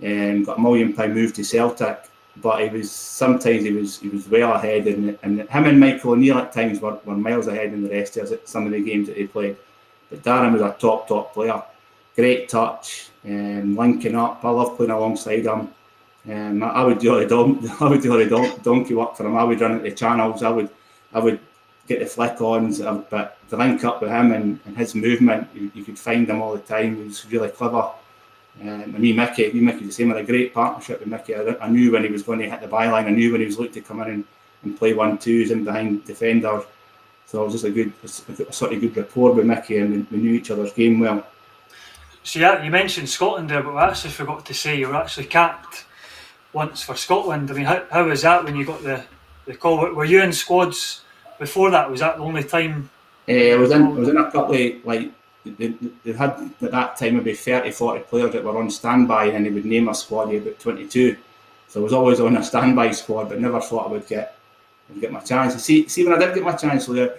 [SPEAKER 2] got £1 million move to Celtic. But he was well ahead, and him and Michael O'Neill at times were miles ahead in the rest of us at some of the games that they played. But Darren was a top player. Great touch, linking up. I love playing alongside him. I would do a donkey work for him. I would run into channels. I would get the flick-ons. But to link up with him and his movement, you could find him all the time. He was really clever. And Mickey the same. I had a great partnership with Mickey. I knew when he was going to hit the byline. I knew when he was looking to come in and play 1-2s in behind defenders. So it was just a sort of good rapport with Mickey, and we knew each other's game well.
[SPEAKER 1] So yeah, you mentioned Scotland there, but I actually forgot to say you were actually capped once for Scotland. I mean, how was that when you got the call? Were you in squads before that? Was that the only time?
[SPEAKER 2] I was in a couple of, like, they had at that time maybe 30-40 players that were on standby, and then they would name a squad of about 22. So I was always on a standby squad, but never thought I would get my chance. See, when I did get my chance, I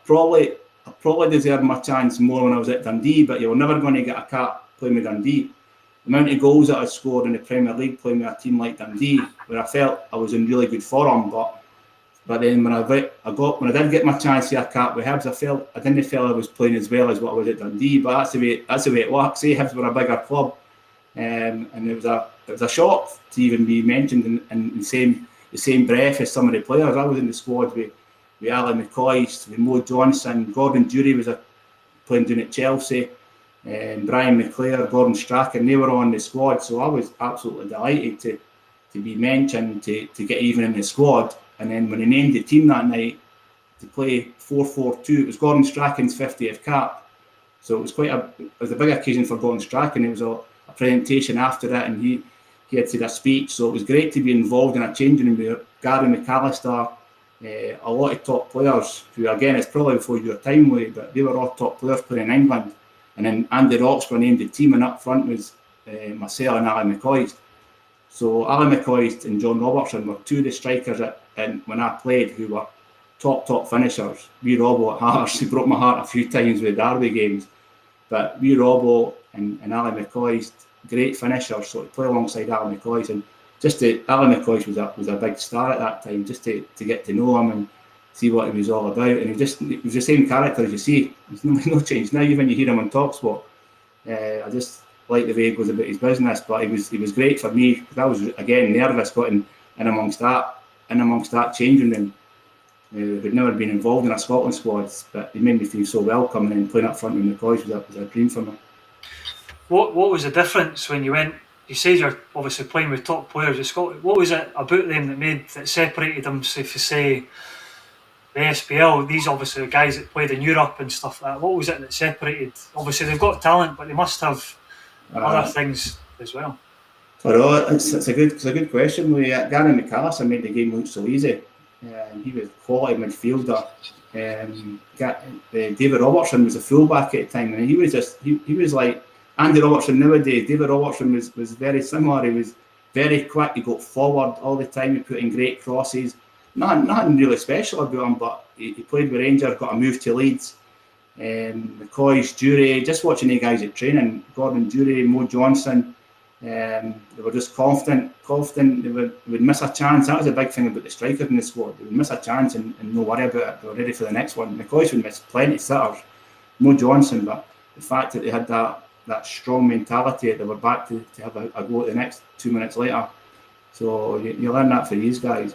[SPEAKER 2] probably deserved my chance more when I was at Dundee, but you were never going to get a cap playing with Dundee. The amount of goals that I scored in the Premier League playing with a team like Dundee, where I felt I was in really good form, but then when I did get my chance to a cap with Hibs, I didn't feel I was playing as well as what I was at Dundee. But that's the way it works. Hibs were a bigger club, and it was a shock to even be mentioned in the same breath as some of the players. I was in the squad with Ali McCoist, with Mo Johnson, Gordon Durie was playing down at Chelsea, and Brian McClare, Gordon Strachan, they were on the squad. So I was absolutely delighted to be mentioned, to get even in the squad. And then when they named the team that night to play 4-4-2, it was Gordon Strachan's 50th cap. So it was a big occasion for Gordon Strachan. It was a presentation after that, and he had said a speech. So it was great to be involved in a changing room with Gary McAllister, a lot of top players who, again, it's probably before your time, Lee, but they were all top players playing in England. And then Andy Roxburgh named the team, and up front was myself and Ali McCoist. So Ali McCoist and John Robertson were two of the strikers when I played who were top finishers. Wee Robbo at Hearts, he broke my heart a few times with Derby games. But Wee Robbo and Ali McCoist, great finishers. So to play alongside Ali McCoist, and Ali McCoist was a big star at that time, just to get to know him and see what he was all about. And he was the same character as you see. There's no change now. Even you hear him on TalkSport, I just like the way he goes about his business. But he was great for me, because I was, again, nervous getting in amongst that changing room. Who'd never been involved in a Scotland squad, but he made me feel so welcome, and then playing up front with McCoy was a dream for me.
[SPEAKER 1] What was the difference when you went? You say you're obviously playing with top players in Scotland. What was it about them that separated them, say, for say the SPL? These obviously the guys that played in Europe and stuff like that. What was it that separated? Obviously they've got talent, but they must have other things as well.
[SPEAKER 2] It's a good question. Gary McAllister made the game look so easy. He was a quality midfielder. David Robertson was a fullback at the time, and he was like Andy Robertson nowadays. David Robertson was very similar. He was very quick. He got forward all the time. He put in great crosses. Nothing really special about him, but he played with Rangers, got a move to Leeds. McCoy's, Durie, just watching the guys at training, Gordon Durie, Mo Johnson, They were just confident. They would miss a chance. That was a big thing about the strikers in the squad. They would miss a chance and no worry about it. They were ready for the next one. McCoy would miss plenty of sitters. No Johnson, but the fact that they had that strong mentality, they were back to have a go at the next 2 minutes later. So you learn that for these guys.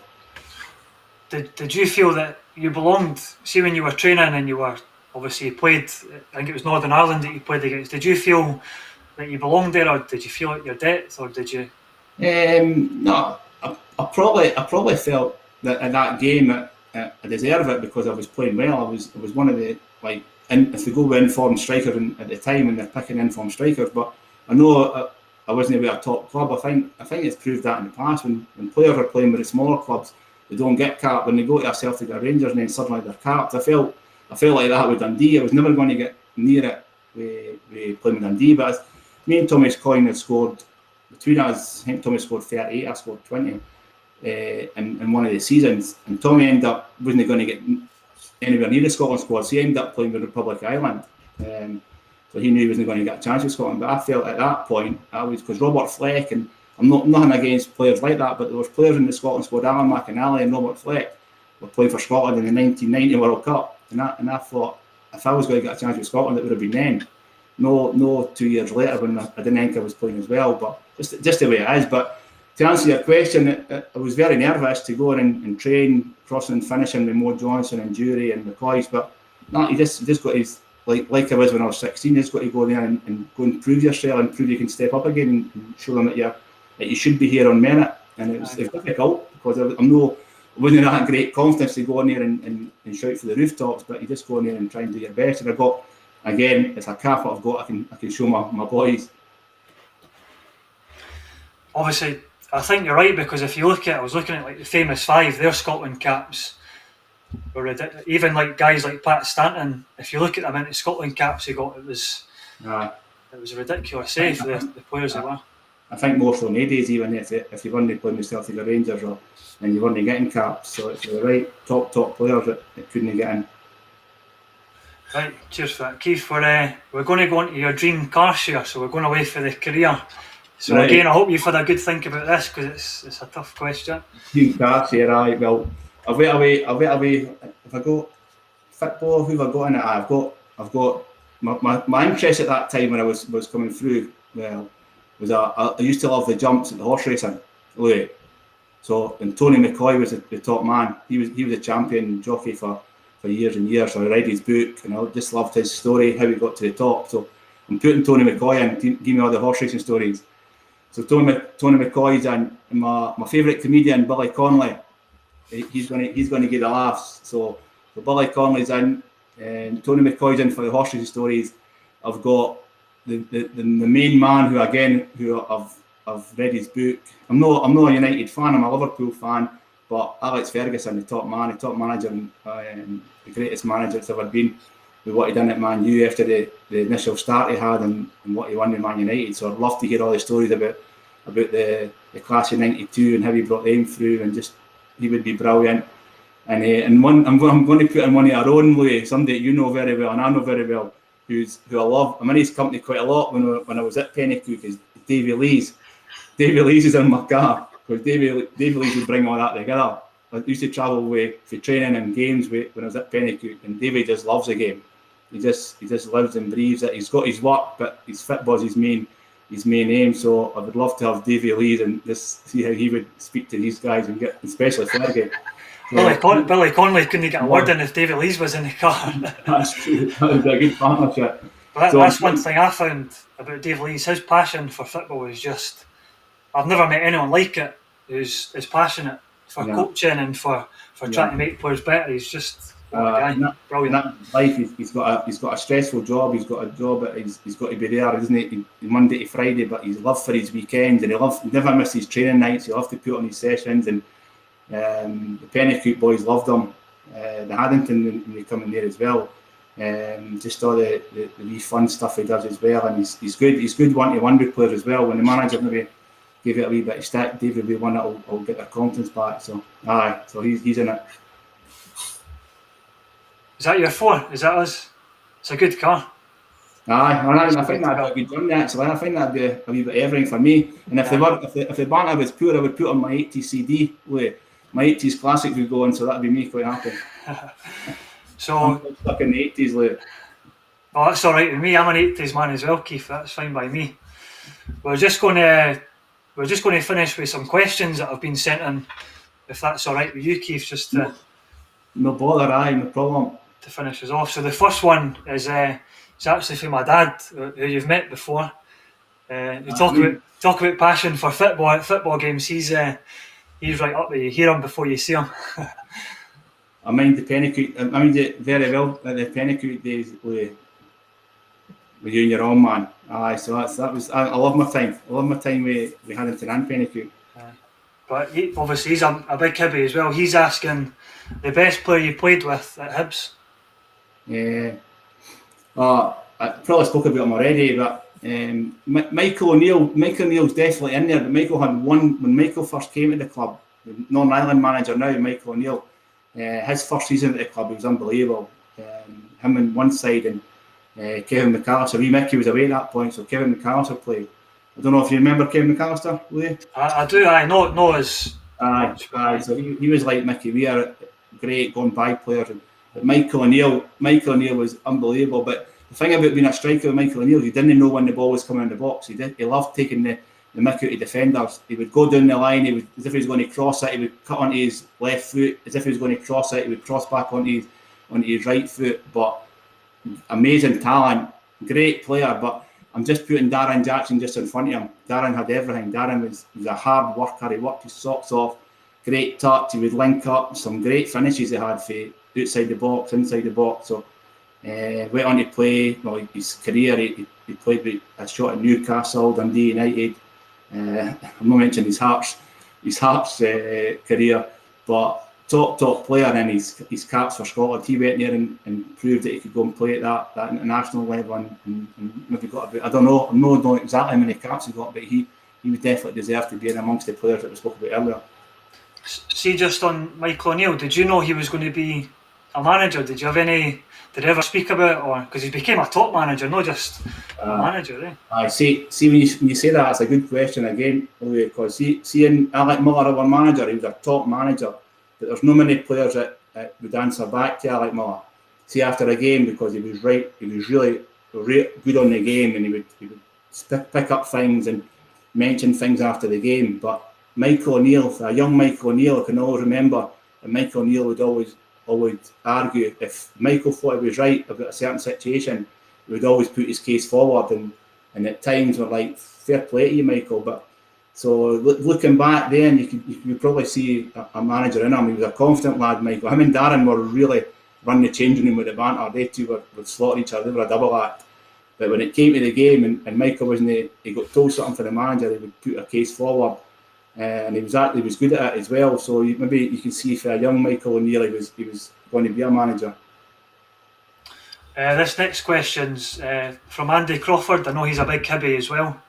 [SPEAKER 1] Did you feel that you belonged? See, when you were training and you were obviously you played, I think it was Northern Ireland that you played against. Did you feel that you belonged there, or did you feel like your depth, or did you?
[SPEAKER 2] No, I probably felt that in that game I deserved it because I was playing well. I was one of the if they go with informed strikers at the time and they're picking informed strikers, but I know I wasn't with a top club. I think it's proved that in the past when players are playing with the smaller clubs, they don't get capped. When they go to a Celtic or Rangers and then suddenly they're capped, I felt like that with Dundee. I was never going to get near it with playing with Dundee, but me and Thomas Coyne had scored between us. I think Tommy scored 38, I scored 20 in one of the seasons, and Tommy ended up wasn't going to get anywhere near the Scotland squad, so he ended up playing with Republic of Ireland. So he knew he wasn't going to get a chance with Scotland. But I felt at that point, because Robert Fleck, and I'm nothing against players like that, but there was players in the Scotland squad, Alan McInally and Robert Fleck, were playing for Scotland in the 1990 World Cup, and I thought if I was going to get a chance with Scotland, it would have been then. No 2 years later when I didn't think I was playing as well, but just the way it is. But to answer your question, I was very nervous to go in and train, crossing and finishing with Mo Johnson and Jury and McCoy, but no, you just got to, like I was when I was 16, you just got to go there and go and prove yourself and prove you can step up again and show them that you should be here on merit. And it was difficult because I wasn't that great confidence to go in there and shout for the rooftops, but you just go in there and try and do your best. And I got, again, it's a cap I've got. I can show my boys.
[SPEAKER 1] Obviously, I think you're right, because if you look at, I was looking at like the famous five, their Scotland caps were ridiculous. Even like guys like Pat Stanton, if you look at the amount of Scotland caps he got, it was ridiculous. For the players they were.
[SPEAKER 2] I think more so nowadays, even if you want to play with Celtic or Rangers, and you weren't getting caps, so it's the right top players that couldn't get in.
[SPEAKER 1] Right, cheers for that, Keith. We're going to go into your dream car share, so we're going away for the career. So right. Again, I hope you've had a good think about this, because it's a tough question.
[SPEAKER 2] Dream car share, aye. Well, I've got away. If I go football, who have I got in it? I've got my interest at that time when I was coming through. Well, was I used to love the jumps at the horse racing. So, and Tony McCoy was the top man. He was a champion jockey for years and years. So I read his book and I just loved his story, how he got to the top. So I'm putting Tony McCoy in, give me all the horse racing stories. So Tony McCoy's in, and my favourite comedian, Billy Connolly, he's going to get the laughs. So Billy Connolly's in, and Tony McCoy's in for the horse racing stories. I've got the main man who I've read his book. I'm not a United fan, I'm a Liverpool fan, but Alex Ferguson, the top manager, and the greatest manager that's ever been, with what he done at Man U after the initial start he had and what he won with Man United. So I'd love to hear all the stories about the class of '92 and how he brought them through, and just he would be brilliant. And I'm going to put in one of our own, Louis, somebody you know very well and I know very well, who I love. I'm in his company quite a lot when I was at Pennycook, is Davy Lees. Davy Lees is in my car, because Davy Lees would bring all that together. I used to travel for training and games when I was at Pennycook, and Davy just loves the game. He just lives and breathes it. He's got his work, but his football's his main aim. So I would love to have Davy Lees and just see how he would speak to these guys and get, especially Fergie.
[SPEAKER 1] Billy Connolly couldn't get a word in if Davy Lees was in the car.
[SPEAKER 2] That's true. That would be a good partnership.
[SPEAKER 1] But that's one thing I found about Davy Lees. His passion for football is just, I've never met anyone like it, who's as passionate for coaching and for trying to make players better. He's just brilliant.
[SPEAKER 2] In that life, he's got a stressful job. He's got a job that he's got to be there, isn't he? Monday to Friday, but he's loved for his weekends, and he never missed his training nights. He loved to put on his sessions, and the Pennycook boys loved him. The Haddington, when they come in there as well. Just all the wee fun stuff he does as well, and he's good. He's good one-to-one with players as well. When the manager maybe give it a wee bit of stick, David will be one that will get their confidence back. So he's in it.
[SPEAKER 1] Is that your phone? Is that us? It's a good car.
[SPEAKER 2] I think that'd be a good journey actually. I think that'd be a wee bit of everything for me. And if the banter was poor, I would put on my 80s CD with my 80s classics would go on, so that'd be me quite happy.
[SPEAKER 1] So
[SPEAKER 2] I'm stuck in the 80s, Lou.
[SPEAKER 1] Oh, that's all right with me. I'm an 80s man as well, Keith. That's fine by me. We're just going to finish with some questions that have been sent in, if that's all right with you, Keith, just to
[SPEAKER 2] No bother, no problem.
[SPEAKER 1] To finish us off. So the first one is it's actually for my dad, who you've met before. You talk about passion for football at football games. He's right up there. You hear him before you see him.
[SPEAKER 2] I mind the Pennycoot. I mind it very well at the Pennycoot days with you and your own man. Aye, so that was. I love my time. I love my time with Haddington and Pennycoot.
[SPEAKER 1] But obviously he's a big Hibby as well. He's asking the best player you played with at Hibs.
[SPEAKER 2] Yeah. I probably spoke about him already, but Michael O'Neill's definitely in there. But Michael had one when Michael first came to the club. The Northern Ireland manager now, Michael O'Neill. His first season at the club, he was unbelievable. Him on one side and Kevin McAllister. Wee Mickey was away at that point, so Kevin McAllister played. I don't know if you remember Kevin McAllister, Lee?
[SPEAKER 1] I do. I know his.
[SPEAKER 2] Aye. So he was like Mickey. We are great going by players. But Michael O'Neill was unbelievable. But the thing about being a striker with Michael O'Neill, he didn't know when the ball was coming in the box. He loved taking the mick out of defenders. He would go down the line, as if he was going to cross it, he would cut onto his left foot. As if he was going to cross it, he would cross back onto his right foot. But amazing talent, great player. But I'm just putting Darren Jackson just in front of him. Darren had everything. Darren was a hard worker. He worked his socks off. Great touch. He would link up. Some great finishes he had for outside the box, inside the box. So went on to play. Well, his career, he played with a shot at Newcastle, Dundee United. I'm not mentioning his Hearts career, but top player in his caps for Scotland. He went there and proved that he could go and play at that international level and maybe got a bit. I don't know exactly how many caps he got, but he would definitely deserve to be in amongst the players that we spoke about earlier.
[SPEAKER 1] See, just on Michael O'Neill, did you know he was going to be a manager? Did you ever speak about it, or because he became a top manager, not just a manager?
[SPEAKER 2] I see. When you say that, it's a good question again, because seeing Alec Miller, our manager, he was a top manager. But there's no many players that would answer back to Alec Miller. See, after a game, because he was really good on the game, and he would pick up things and mention things after the game. But Michael O'Neill, a young Michael O'Neill, I can always remember that Michael O'Neill would always argue. If Michael thought he was right about a certain situation, he would always put his case forward, and at times were like, fair play to you, Michael. But so looking back then, you could probably see a manager in him. He was a confident lad, Michael. Him and Darren were really running the changing room with the banter. They two would slaughter each other. They were a double act. But when it came to the game and Michael he got told something from the manager, he would put a case forward. And he was good at it as well. So maybe you can see for a young Michael O'Neill, he was going to be a manager.
[SPEAKER 1] This next question's from Andy Crawford. I know he's a big Hibby as well.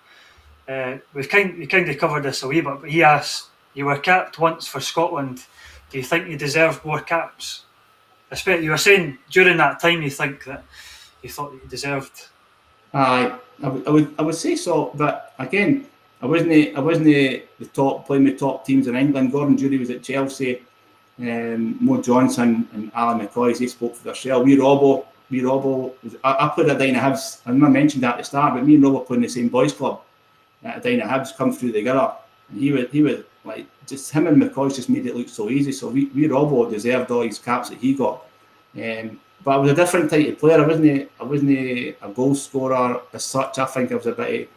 [SPEAKER 1] We kind of covered this a wee bit, but he asks, you were capped once for Scotland. Do you think you deserved more caps? You were saying during that time you thought that you deserved.
[SPEAKER 2] I would say so, but again, I wasn't the top playing with top teams in England. Gordon Durie was at Chelsea. Mo Johnson and Alan McCoy, they spoke for themselves. Wee Robbo, I played at Dyna Hibs. I never mentioned that at the start, but me and Robbo played in the same boys club at Dyna Hibs, come through together. And he was like, just him and McCoy just made it look so easy. So wee Robbo deserved all his caps that he got. But I was a different type of player. I wasn't a goal scorer as such. I think I was a bit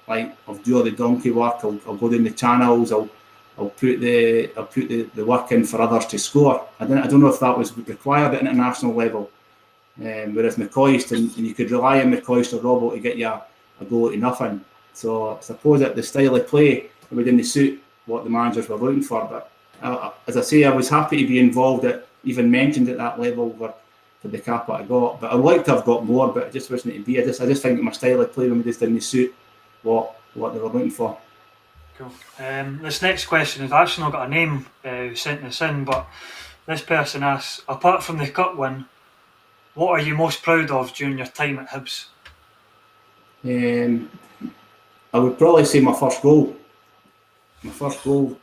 [SPEAKER 2] like, I'll do all the donkey work. I'll go down the channels. I'll put the work in for others to score. I don't know if that was required at international level. Whereas McCoist, and you could rely on McCoist or Robbo to get you a goal to nothing. So I suppose that the style of play didn't suit what the managers were looking for. But as I say, I was happy to be involved even mentioned at that level for the cap that I got. But I'd like to have got more, but it just wasn't to be. I just think that my style of play just didn't suit what they were looking for.
[SPEAKER 1] Cool. This next question is actually not got a name who sent this in, but this person asks, apart from the cup win, what are you most proud of during your time at Hibs?
[SPEAKER 2] I would probably say my first goal. My first goal,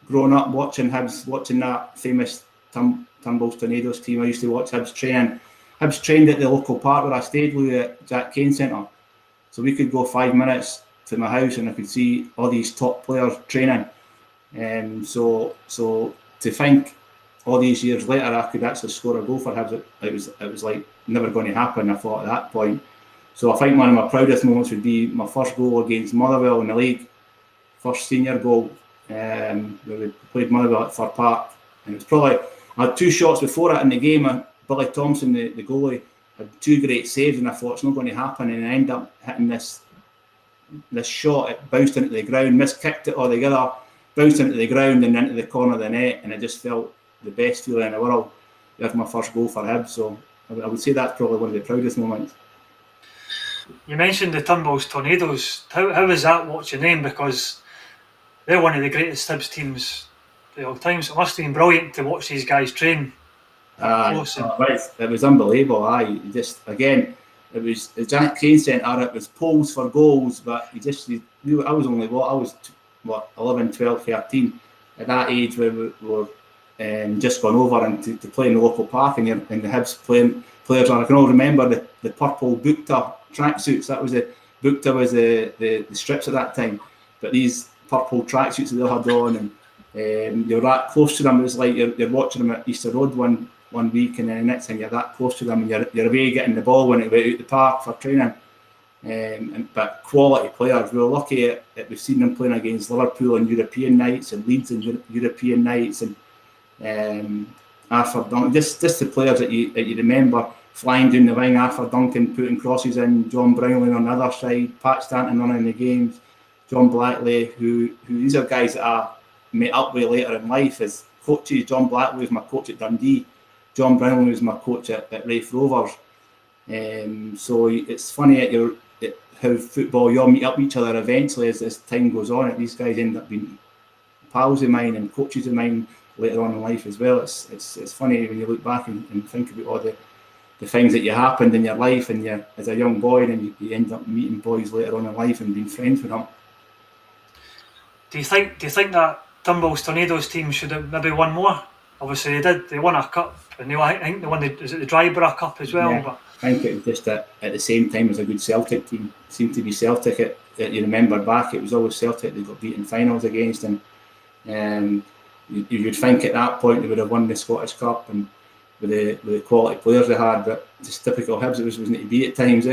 [SPEAKER 2] growing up watching Hibs, watching that famous Tumbles Tornadoes team. I used to watch Hibs training. Hibs trained at the local park where I stayed with at Jack Kane Centre. So we could go 5 minutes to my house and I could see all these top players training. So to think all these years later I could actually score a goal for Hibs, it was like never going to happen, I thought at that point. So I think one of my proudest moments would be my first goal against Motherwell in the league, first senior goal. Where we played Motherwell at Fir Park, and it was probably, I had 2 shots before it in the game. Billy Thompson, the goalie, had 2 great saves, and I thought it's not going to happen, and I ended up hitting this shot. It bounced into the ground, miskicked it altogether, bounced into the ground and into the corner of the net, and I just felt the best feeling in the world. There's my first goal for Hibs, so I would say that's probably one of the proudest moments.
[SPEAKER 1] You mentioned the Tumbles Tornadoes. How is that watching them? Because they're one of the greatest Hibs teams of all time, so it must have been brilliant to watch these guys train.
[SPEAKER 2] It was unbelievable. Again, it was the Jack Kane Centre, it was polls for goals, but I was only 11, 12, 13 at that age where we were just gone over and to play in the local park, and the Hibs players, and I can all remember the purple Bukta tracksuits. That was Bukta was the strips at that time, but these purple tracksuits that they had on, and you're that close to them. It was like you're watching them at Easter Road one week, and then the next thing you're that close to them, and you're away getting the ball when it went out the park for training. But quality players. We were lucky that we've seen them playing against Liverpool on European nights and Leeds on European nights, and Arthur Duncan. Just the players that you remember flying down the wing. Arthur Duncan putting crosses in, John Brownlee on the other side, Pat Stanton running the games, John Blackley, who these are guys that I met up with later in life as coaches. John Blackley was my coach at Dundee. John Brownlee was my coach at Raith Rovers. So it's funny how football, you all meet up with each other eventually as time goes on. These guys end up being pals of mine and coaches of mine later on in life as well. It's funny when you look back and think about all the things that you happened in your life, and you as a young boy, and you end up meeting boys later on in life and being friends with them.
[SPEAKER 1] Do you think that Tumbles Tornadoes team should have maybe won more? Obviously they did. They won a cup, and I think they won the Dryborough Cup as well.
[SPEAKER 2] Yeah,
[SPEAKER 1] but
[SPEAKER 2] I think it was just at the same time as a good Celtic team. It seemed to be Celtic. You remember back, it was always Celtic they got beaten finals against, and you'd think at that point they would have won the Scottish Cup, and with the quality players they had. But just typical Hibs, it wasn't to be at times.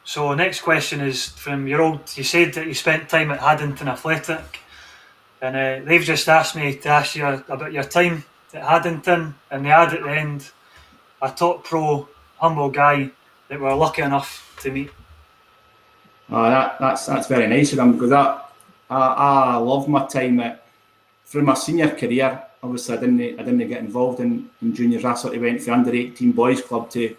[SPEAKER 1] So next question is from you said that you spent time at Haddington Athletic, and they've just asked me to ask you about your time at Haddington, and they add at the end a top pro, humble guy that we're lucky enough to meet.
[SPEAKER 2] That's very nice of them, because I love my time through my senior career. Obviously I didn't get involved in juniors. I sort of went for under 18 boys club to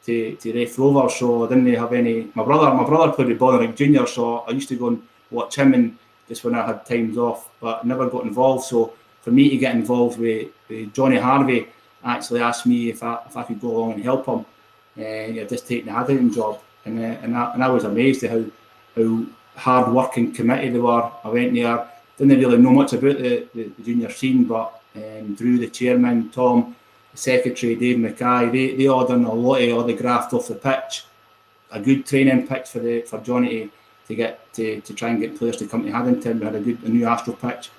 [SPEAKER 2] Raith Rovers, so I didn't have any. My brother played with Bonnerick Junior, so I used to go and watch him, and just when I had times off, but I never got involved. So for me to get involved with Johnny Harvey, actually asked me if I could go along and help him. Just taking the Haddington job, and I was amazed at how hard working committee they were. I went there, didn't really know much about the junior scene, but Drew, the chairman, Tom, the secretary, Dave Mackay, they all done a lot of all the graft off the pitch. A good training pitch for Johnny to get to try and get players to come to Haddington. We had a new Astro pitch,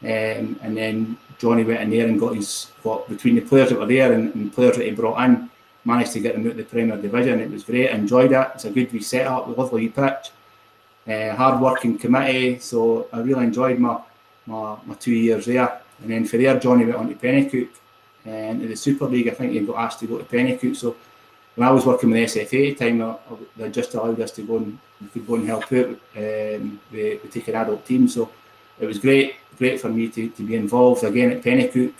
[SPEAKER 2] and then Johnny went in there and got between the players that were there and players that he brought in, managed to get them out of the Premier Division. It was great. I enjoyed it. It's a good wee setup, a lovely pitch, hard working committee. So I really enjoyed my 2 years there. And then for there, Johnny went on to Pennycook, and in the Super League, I think he got asked to go to Pennycook. So when I was working with SFA at the time, they just allowed us to go and help out with taking adult teams. So it was great for me to be involved again at Pennycook.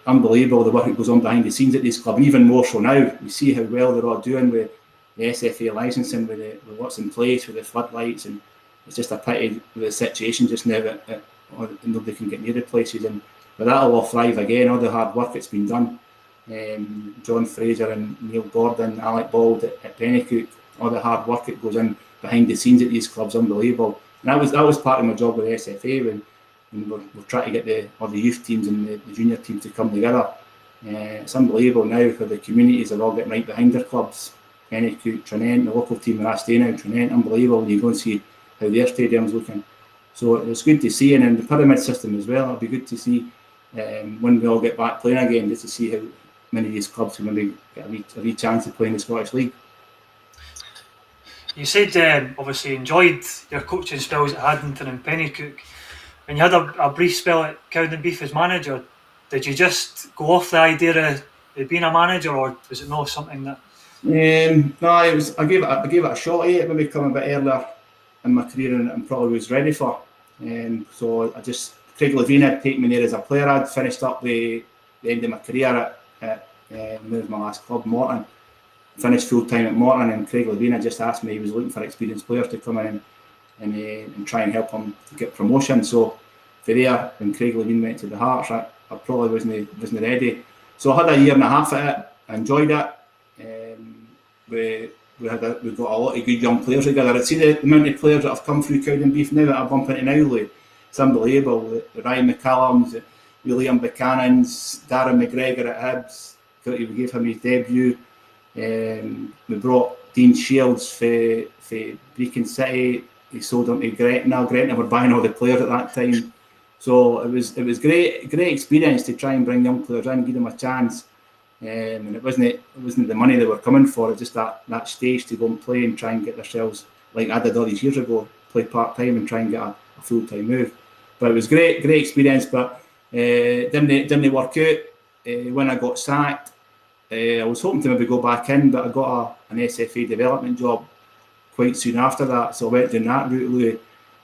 [SPEAKER 2] Unbelievable the work that goes on behind the scenes at this club, and even more so now. We see how well they're all doing with the SFA licensing, with what's in place, with the floodlights, and it's just a pity with the situation just now that nobody can get near the places. And but that'll all thrive again. All the hard work that's been done. John Fraser and Neil Gordon, Alec Bald at Pennycook, all the hard work that goes in behind the scenes at these clubs, unbelievable. And that was part of my job with the SFA when we're trying to get all the youth teams and the junior teams to come together. It's unbelievable now for the communities are all getting right behind their clubs. Pennycook, Trinent, the local team where I stay now, Trinent, unbelievable. You go and see how their stadium's looking. So it's good to see, and in the pyramid system as well, it'll be good to see when we all get back playing again, just to see how many of these clubs can maybe get a wee chance to play in the Scottish League.
[SPEAKER 1] You said obviously enjoyed your coaching spells at Haddington and Pennycook. When you had a brief spell at Cowdenbeath as manager, did you just go off the idea of being a manager, or was it not something that?
[SPEAKER 2] No, it was. I gave it a shot. It maybe come a bit earlier in my career and probably was ready for. So Craig Levine had taken me there as a player. I'd finished up the end of my career at my last club, Morton. Finished full time at Morton, and Craig Levine had just asked me, he was looking for experienced players to come in and try and help him to get promotion. So for there, when Craig Levine went to the Hearts, I probably wasn't ready. So I had a year and a half at it. I enjoyed it. We got a lot of good young players together. I'd see the amount of players that have come through Cowdenbeath now that I bump into now. It's unbelievable. The Ryan McCallums, the Liam Buchanans, Darren McGregor at Hibs. We gave him his debut. We brought Dean Shields for Brecon City. He sold him to Gretna. Gretna were buying all the players at that time. So it was great experience to try and bring young players in, give them a chance. And it wasn't the money they were coming for. It was just that stage to go and play and try and get themselves, like I did all these years ago, play part time and try and get a full time move. But it was great experience. But didn't work out. When I got sacked, I was hoping to maybe go back in, but I got an SFA development job quite soon after that. So I went down that route, Louis,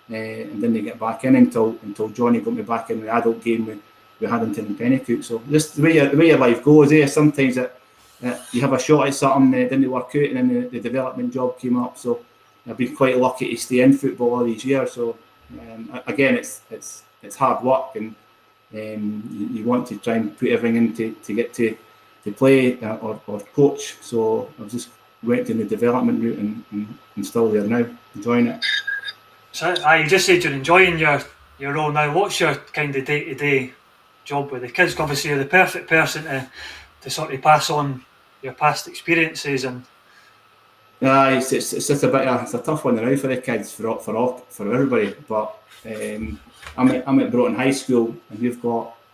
[SPEAKER 2] and didn't get back in until Johnny got me back in the adult game with Haddington and Pennycook. So just the way your life goes, sometimes you have a shot at something, it didn't work out, and then the development job came up. So I've been quite lucky to stay in football all these years. So again, it's hard work, and you want to try and put everything in to get to play or coach. So I've just went in the development route and still there now, enjoying it.
[SPEAKER 1] So you just said you're enjoying your role now. What's your kind of day-to-day job with the kids? Obviously you're the perfect person to sort of pass on your past experiences and.
[SPEAKER 2] It's just it's a tough one now for the kids, for everybody. But I'm at Broughton High School, and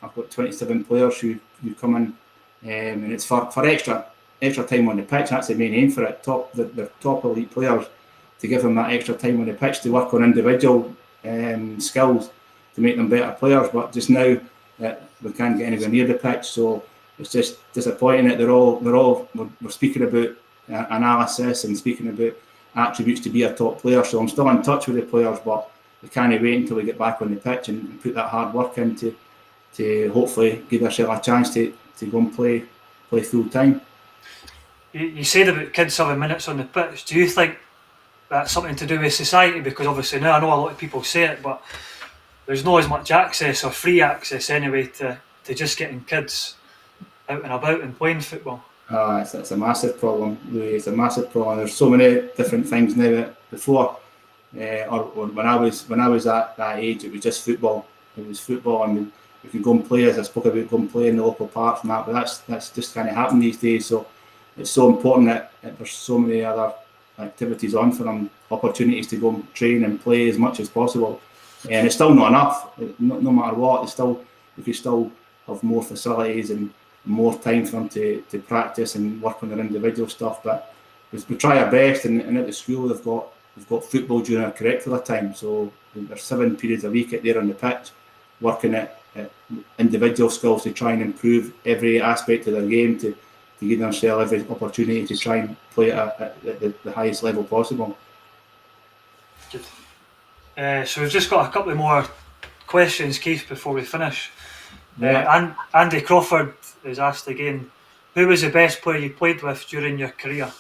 [SPEAKER 2] I've got 27 players who come in, and it's for extra time on the pitch. That's the main aim for it. The top elite players, to give them that extra time on the pitch to work on individual skills to make them better players. But just now we can't get anywhere near the pitch, so it's just disappointing that we're speaking about analysis and speaking about attributes to be a top player. So I'm still in touch with the players, but we can't wait until we get back on the pitch and put that hard work in to hopefully give ourselves a chance to go and play full time.
[SPEAKER 1] You said about kids 7 minutes on the pitch. Do you think that's something to do with society? Because obviously now I know a lot of people say it, but there's not as much access or free access anyway to just getting kids out and about and playing football.
[SPEAKER 2] It's a massive problem, Louis. It's a massive problem. There's so many different things now that before, or when I was at that age, it was just football. It was football, and we could go and play, as I spoke about, go and play in the local parks and that. But that's just kind of happened these days. So it's so important that there's so many other activities on for them, opportunities to go and train and play as much as possible. And it's still not enough. No matter what, we could still have more facilities and more time for them to practice and work on their individual stuff. But we try our best, and at the school we've got football during our curricular time. So there's 7 periods a week out there on the pitch, working at individual skills to try and improve every aspect of their game to give themselves every opportunity to try and play at the highest level possible.
[SPEAKER 1] Good. So we've just got a couple of more questions, Keith, before we finish.
[SPEAKER 2] Yeah.
[SPEAKER 1] Andy Crawford is asked again, who was the best player you played with during your career?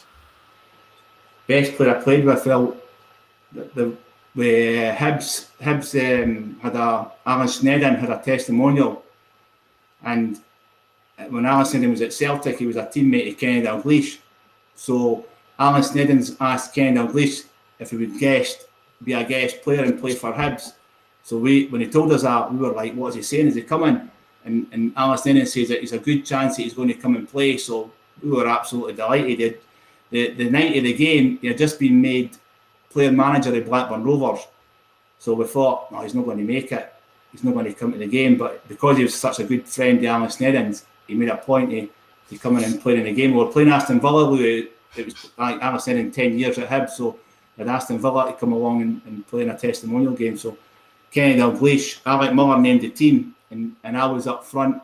[SPEAKER 2] Best player I played with, well, the Hibs had Alan Snedden had a testimonial And when Alan Snedden was at Celtic, he was a teammate of Kenny Dalglish. So Alan Snedden's asked Kenny Dalglish if he would be a guest player and play for Hibs. So when he told us that, we were like, what is he saying? Is he coming? And Alan Snedden says that there's a good chance that he's going to come and play. So we were absolutely delighted. The night of the game, he had just been made player manager of Blackburn Rovers. So we thought, no, he's not going to make it. He's not going to come to the game. But because he was such a good friend of Alan Snedden's, he made a point to come in and play in the game. We were playing Aston Villa. It was like Alan Snedden 10 years at Hibs. So we had Aston Villa to come along and play in a testimonial game. So Kenny Dalglish, Alec Miller named the team. And I was up front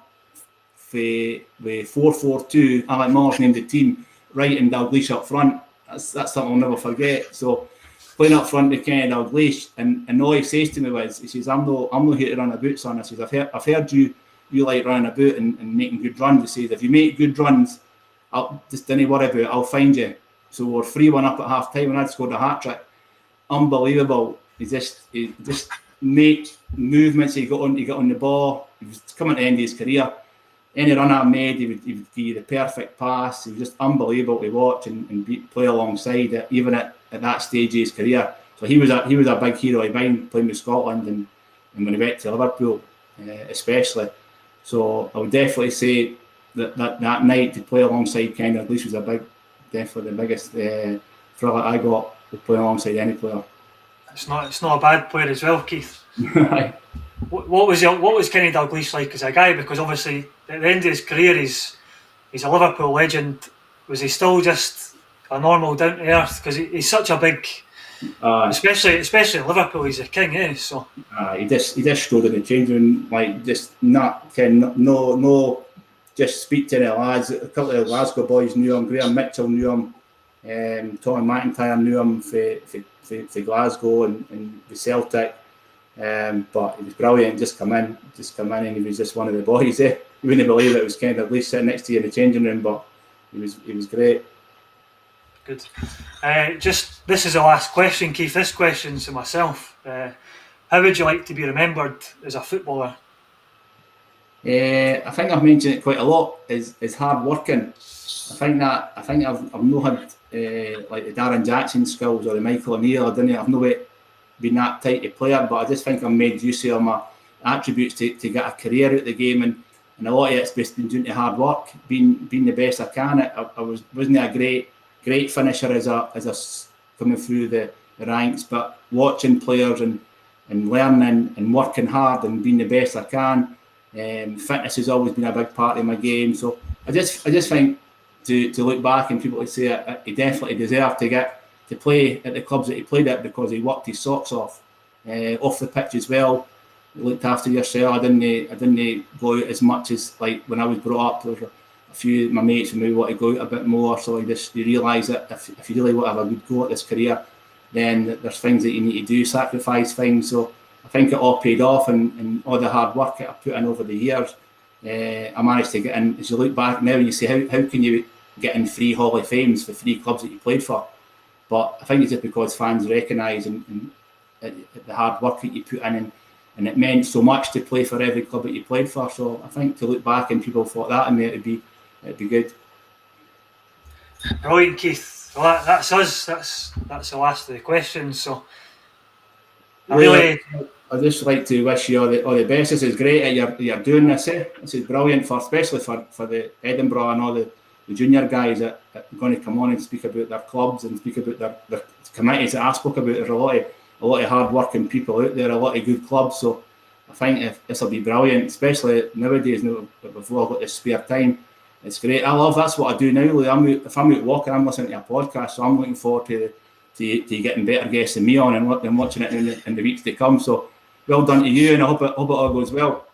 [SPEAKER 2] with 4-4-2. Alec Miller's named the team. Wright and Dalglish up front. That's something I'll never forget. So playing up front with Kenny Dalglish, and all he says to me was, he says, I'm not here to run about, son. I says, I've heard you like running about and making good runs. He says, if you make good runs, I'll just don't worry about it, I'll find you. So we're 3-1 up at half time and I'd scored a hat-trick. Unbelievable. He just made movements. He got on the ball. He was coming to the end of his career. Any run I made, he would give you the perfect pass. He was just unbelievable to watch and play alongside it, even at that stage of his career. So he was a big hero of mine, playing with Scotland and when he went to Liverpool, especially. So I would definitely say that night to play alongside Kenny Dalglish was definitely the biggest thrill that I got to play alongside any player.
[SPEAKER 1] It's not a bad player as well, Keith. What was Kenny Dalglish like as a guy? Because obviously at the end of his career he's a Liverpool legend. Was he still just a normal down to earth? Because he's such a big, especially in Liverpool, he's a king, So
[SPEAKER 2] he just strode in the changing room, like just no, just speak to the lads. A couple of Glasgow boys knew him. Graham Mitchell knew him. Tommy McIntyre knew him for Glasgow and the Celtic. But he was brilliant. Just come in, and he was just one of the boys. You wouldn't believe it was Kenny Dalglish sitting next to you in the changing room, but he was great.
[SPEAKER 1] Good. This is the last question, Keith. This question's to myself. How would you like to be remembered as a footballer?
[SPEAKER 2] I think I've mentioned it quite a lot. Is hard working. I think I've not had like the Darren Jackson skills or the Michael O'Neill. I've not been that type of player, but I just think I've made use of my attributes to get a career out of the game, and a lot of it's been due to hard work, being the best I can. I wasn't a great finisher as a coming through the ranks, but watching players and learning and working hard and being the best I can. Fitness has always been a big part of my game, so I just think to look back and people would say he definitely deserved to play at the clubs that he played at because he worked his socks off the pitch as well. He looked after yourself. I didn't go out as much as like when I was brought up. There was a few of my mates who maybe want to go out a bit more. So you realise that if you really want to have a good go at this career, then there's things that you need to do, sacrifice things. So I think it all paid off, and all the hard work that I put in over the years, I managed to get in. As you look back now, and you say how can you get in 3 Hall of Fames for 3 clubs that you played for? But I think it's just because fans recognise and the hard work that you put in, and it meant so much to play for every club that you played for. So I think to look back and people thought that, and it'd be good.
[SPEAKER 1] Brilliant, Keith. Well, that's us. That's the last of the questions. So
[SPEAKER 2] I'd just like to wish you all the best. This is great that you're doing this. This is brilliant especially for the Edinburgh and all the junior guys that are going to come on and speak about their clubs and speak about their committees that I spoke about. There's a lot of hard working people out there, a lot of good clubs. So I think this will be brilliant, especially nowadays. Now we've all got this spare time. It's great. That's what I do now. If I'm out walking, I'm listening to a podcast. So I'm looking forward to getting better guests than me on and watching it in the weeks to come. So well done to you, and I hope it all goes well.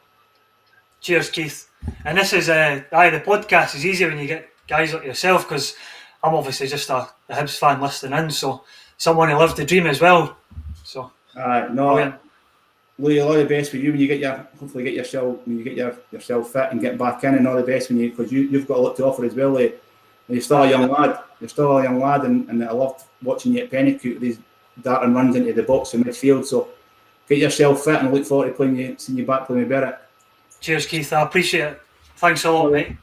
[SPEAKER 1] Cheers, Keith. And this is the podcast is easier when you get guys like yourself, because I'm obviously just a Hibs fan listening in, so someone who lived the dream as well. So
[SPEAKER 2] Louis, all the best for you when you get yourself fit and get back in, and all the best because you've got a lot to offer as well, Louis. You're still a young lad. And I loved watching you at Pennycoot with these darting runs into the box in midfield. So get yourself fit and look forward to seeing you back playing with Berwick.
[SPEAKER 1] Cheers, Keith. I appreciate it. Thanks a lot, mate.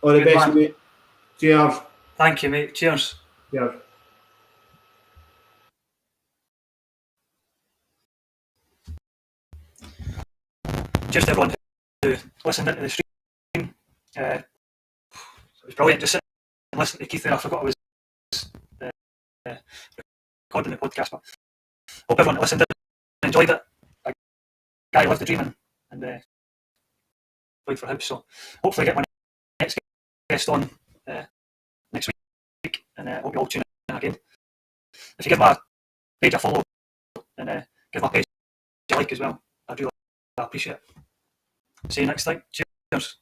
[SPEAKER 2] All the
[SPEAKER 1] Good
[SPEAKER 2] best,
[SPEAKER 1] man.
[SPEAKER 2] mate. Cheers.
[SPEAKER 1] Thank you, mate. Cheers.
[SPEAKER 2] Cheers.
[SPEAKER 1] Just everyone who listened into the stream. It was brilliant just sitting and listening to Keith there. I forgot I was recording the podcast, but hope everyone that listened and enjoyed it. A guy lived the dream and played for Hibs, so hopefully get my next guest on next week, and hope you all tune in again. If you give my page a follow and give my page a like as well, I'd really appreciate it. See you next time. Cheers.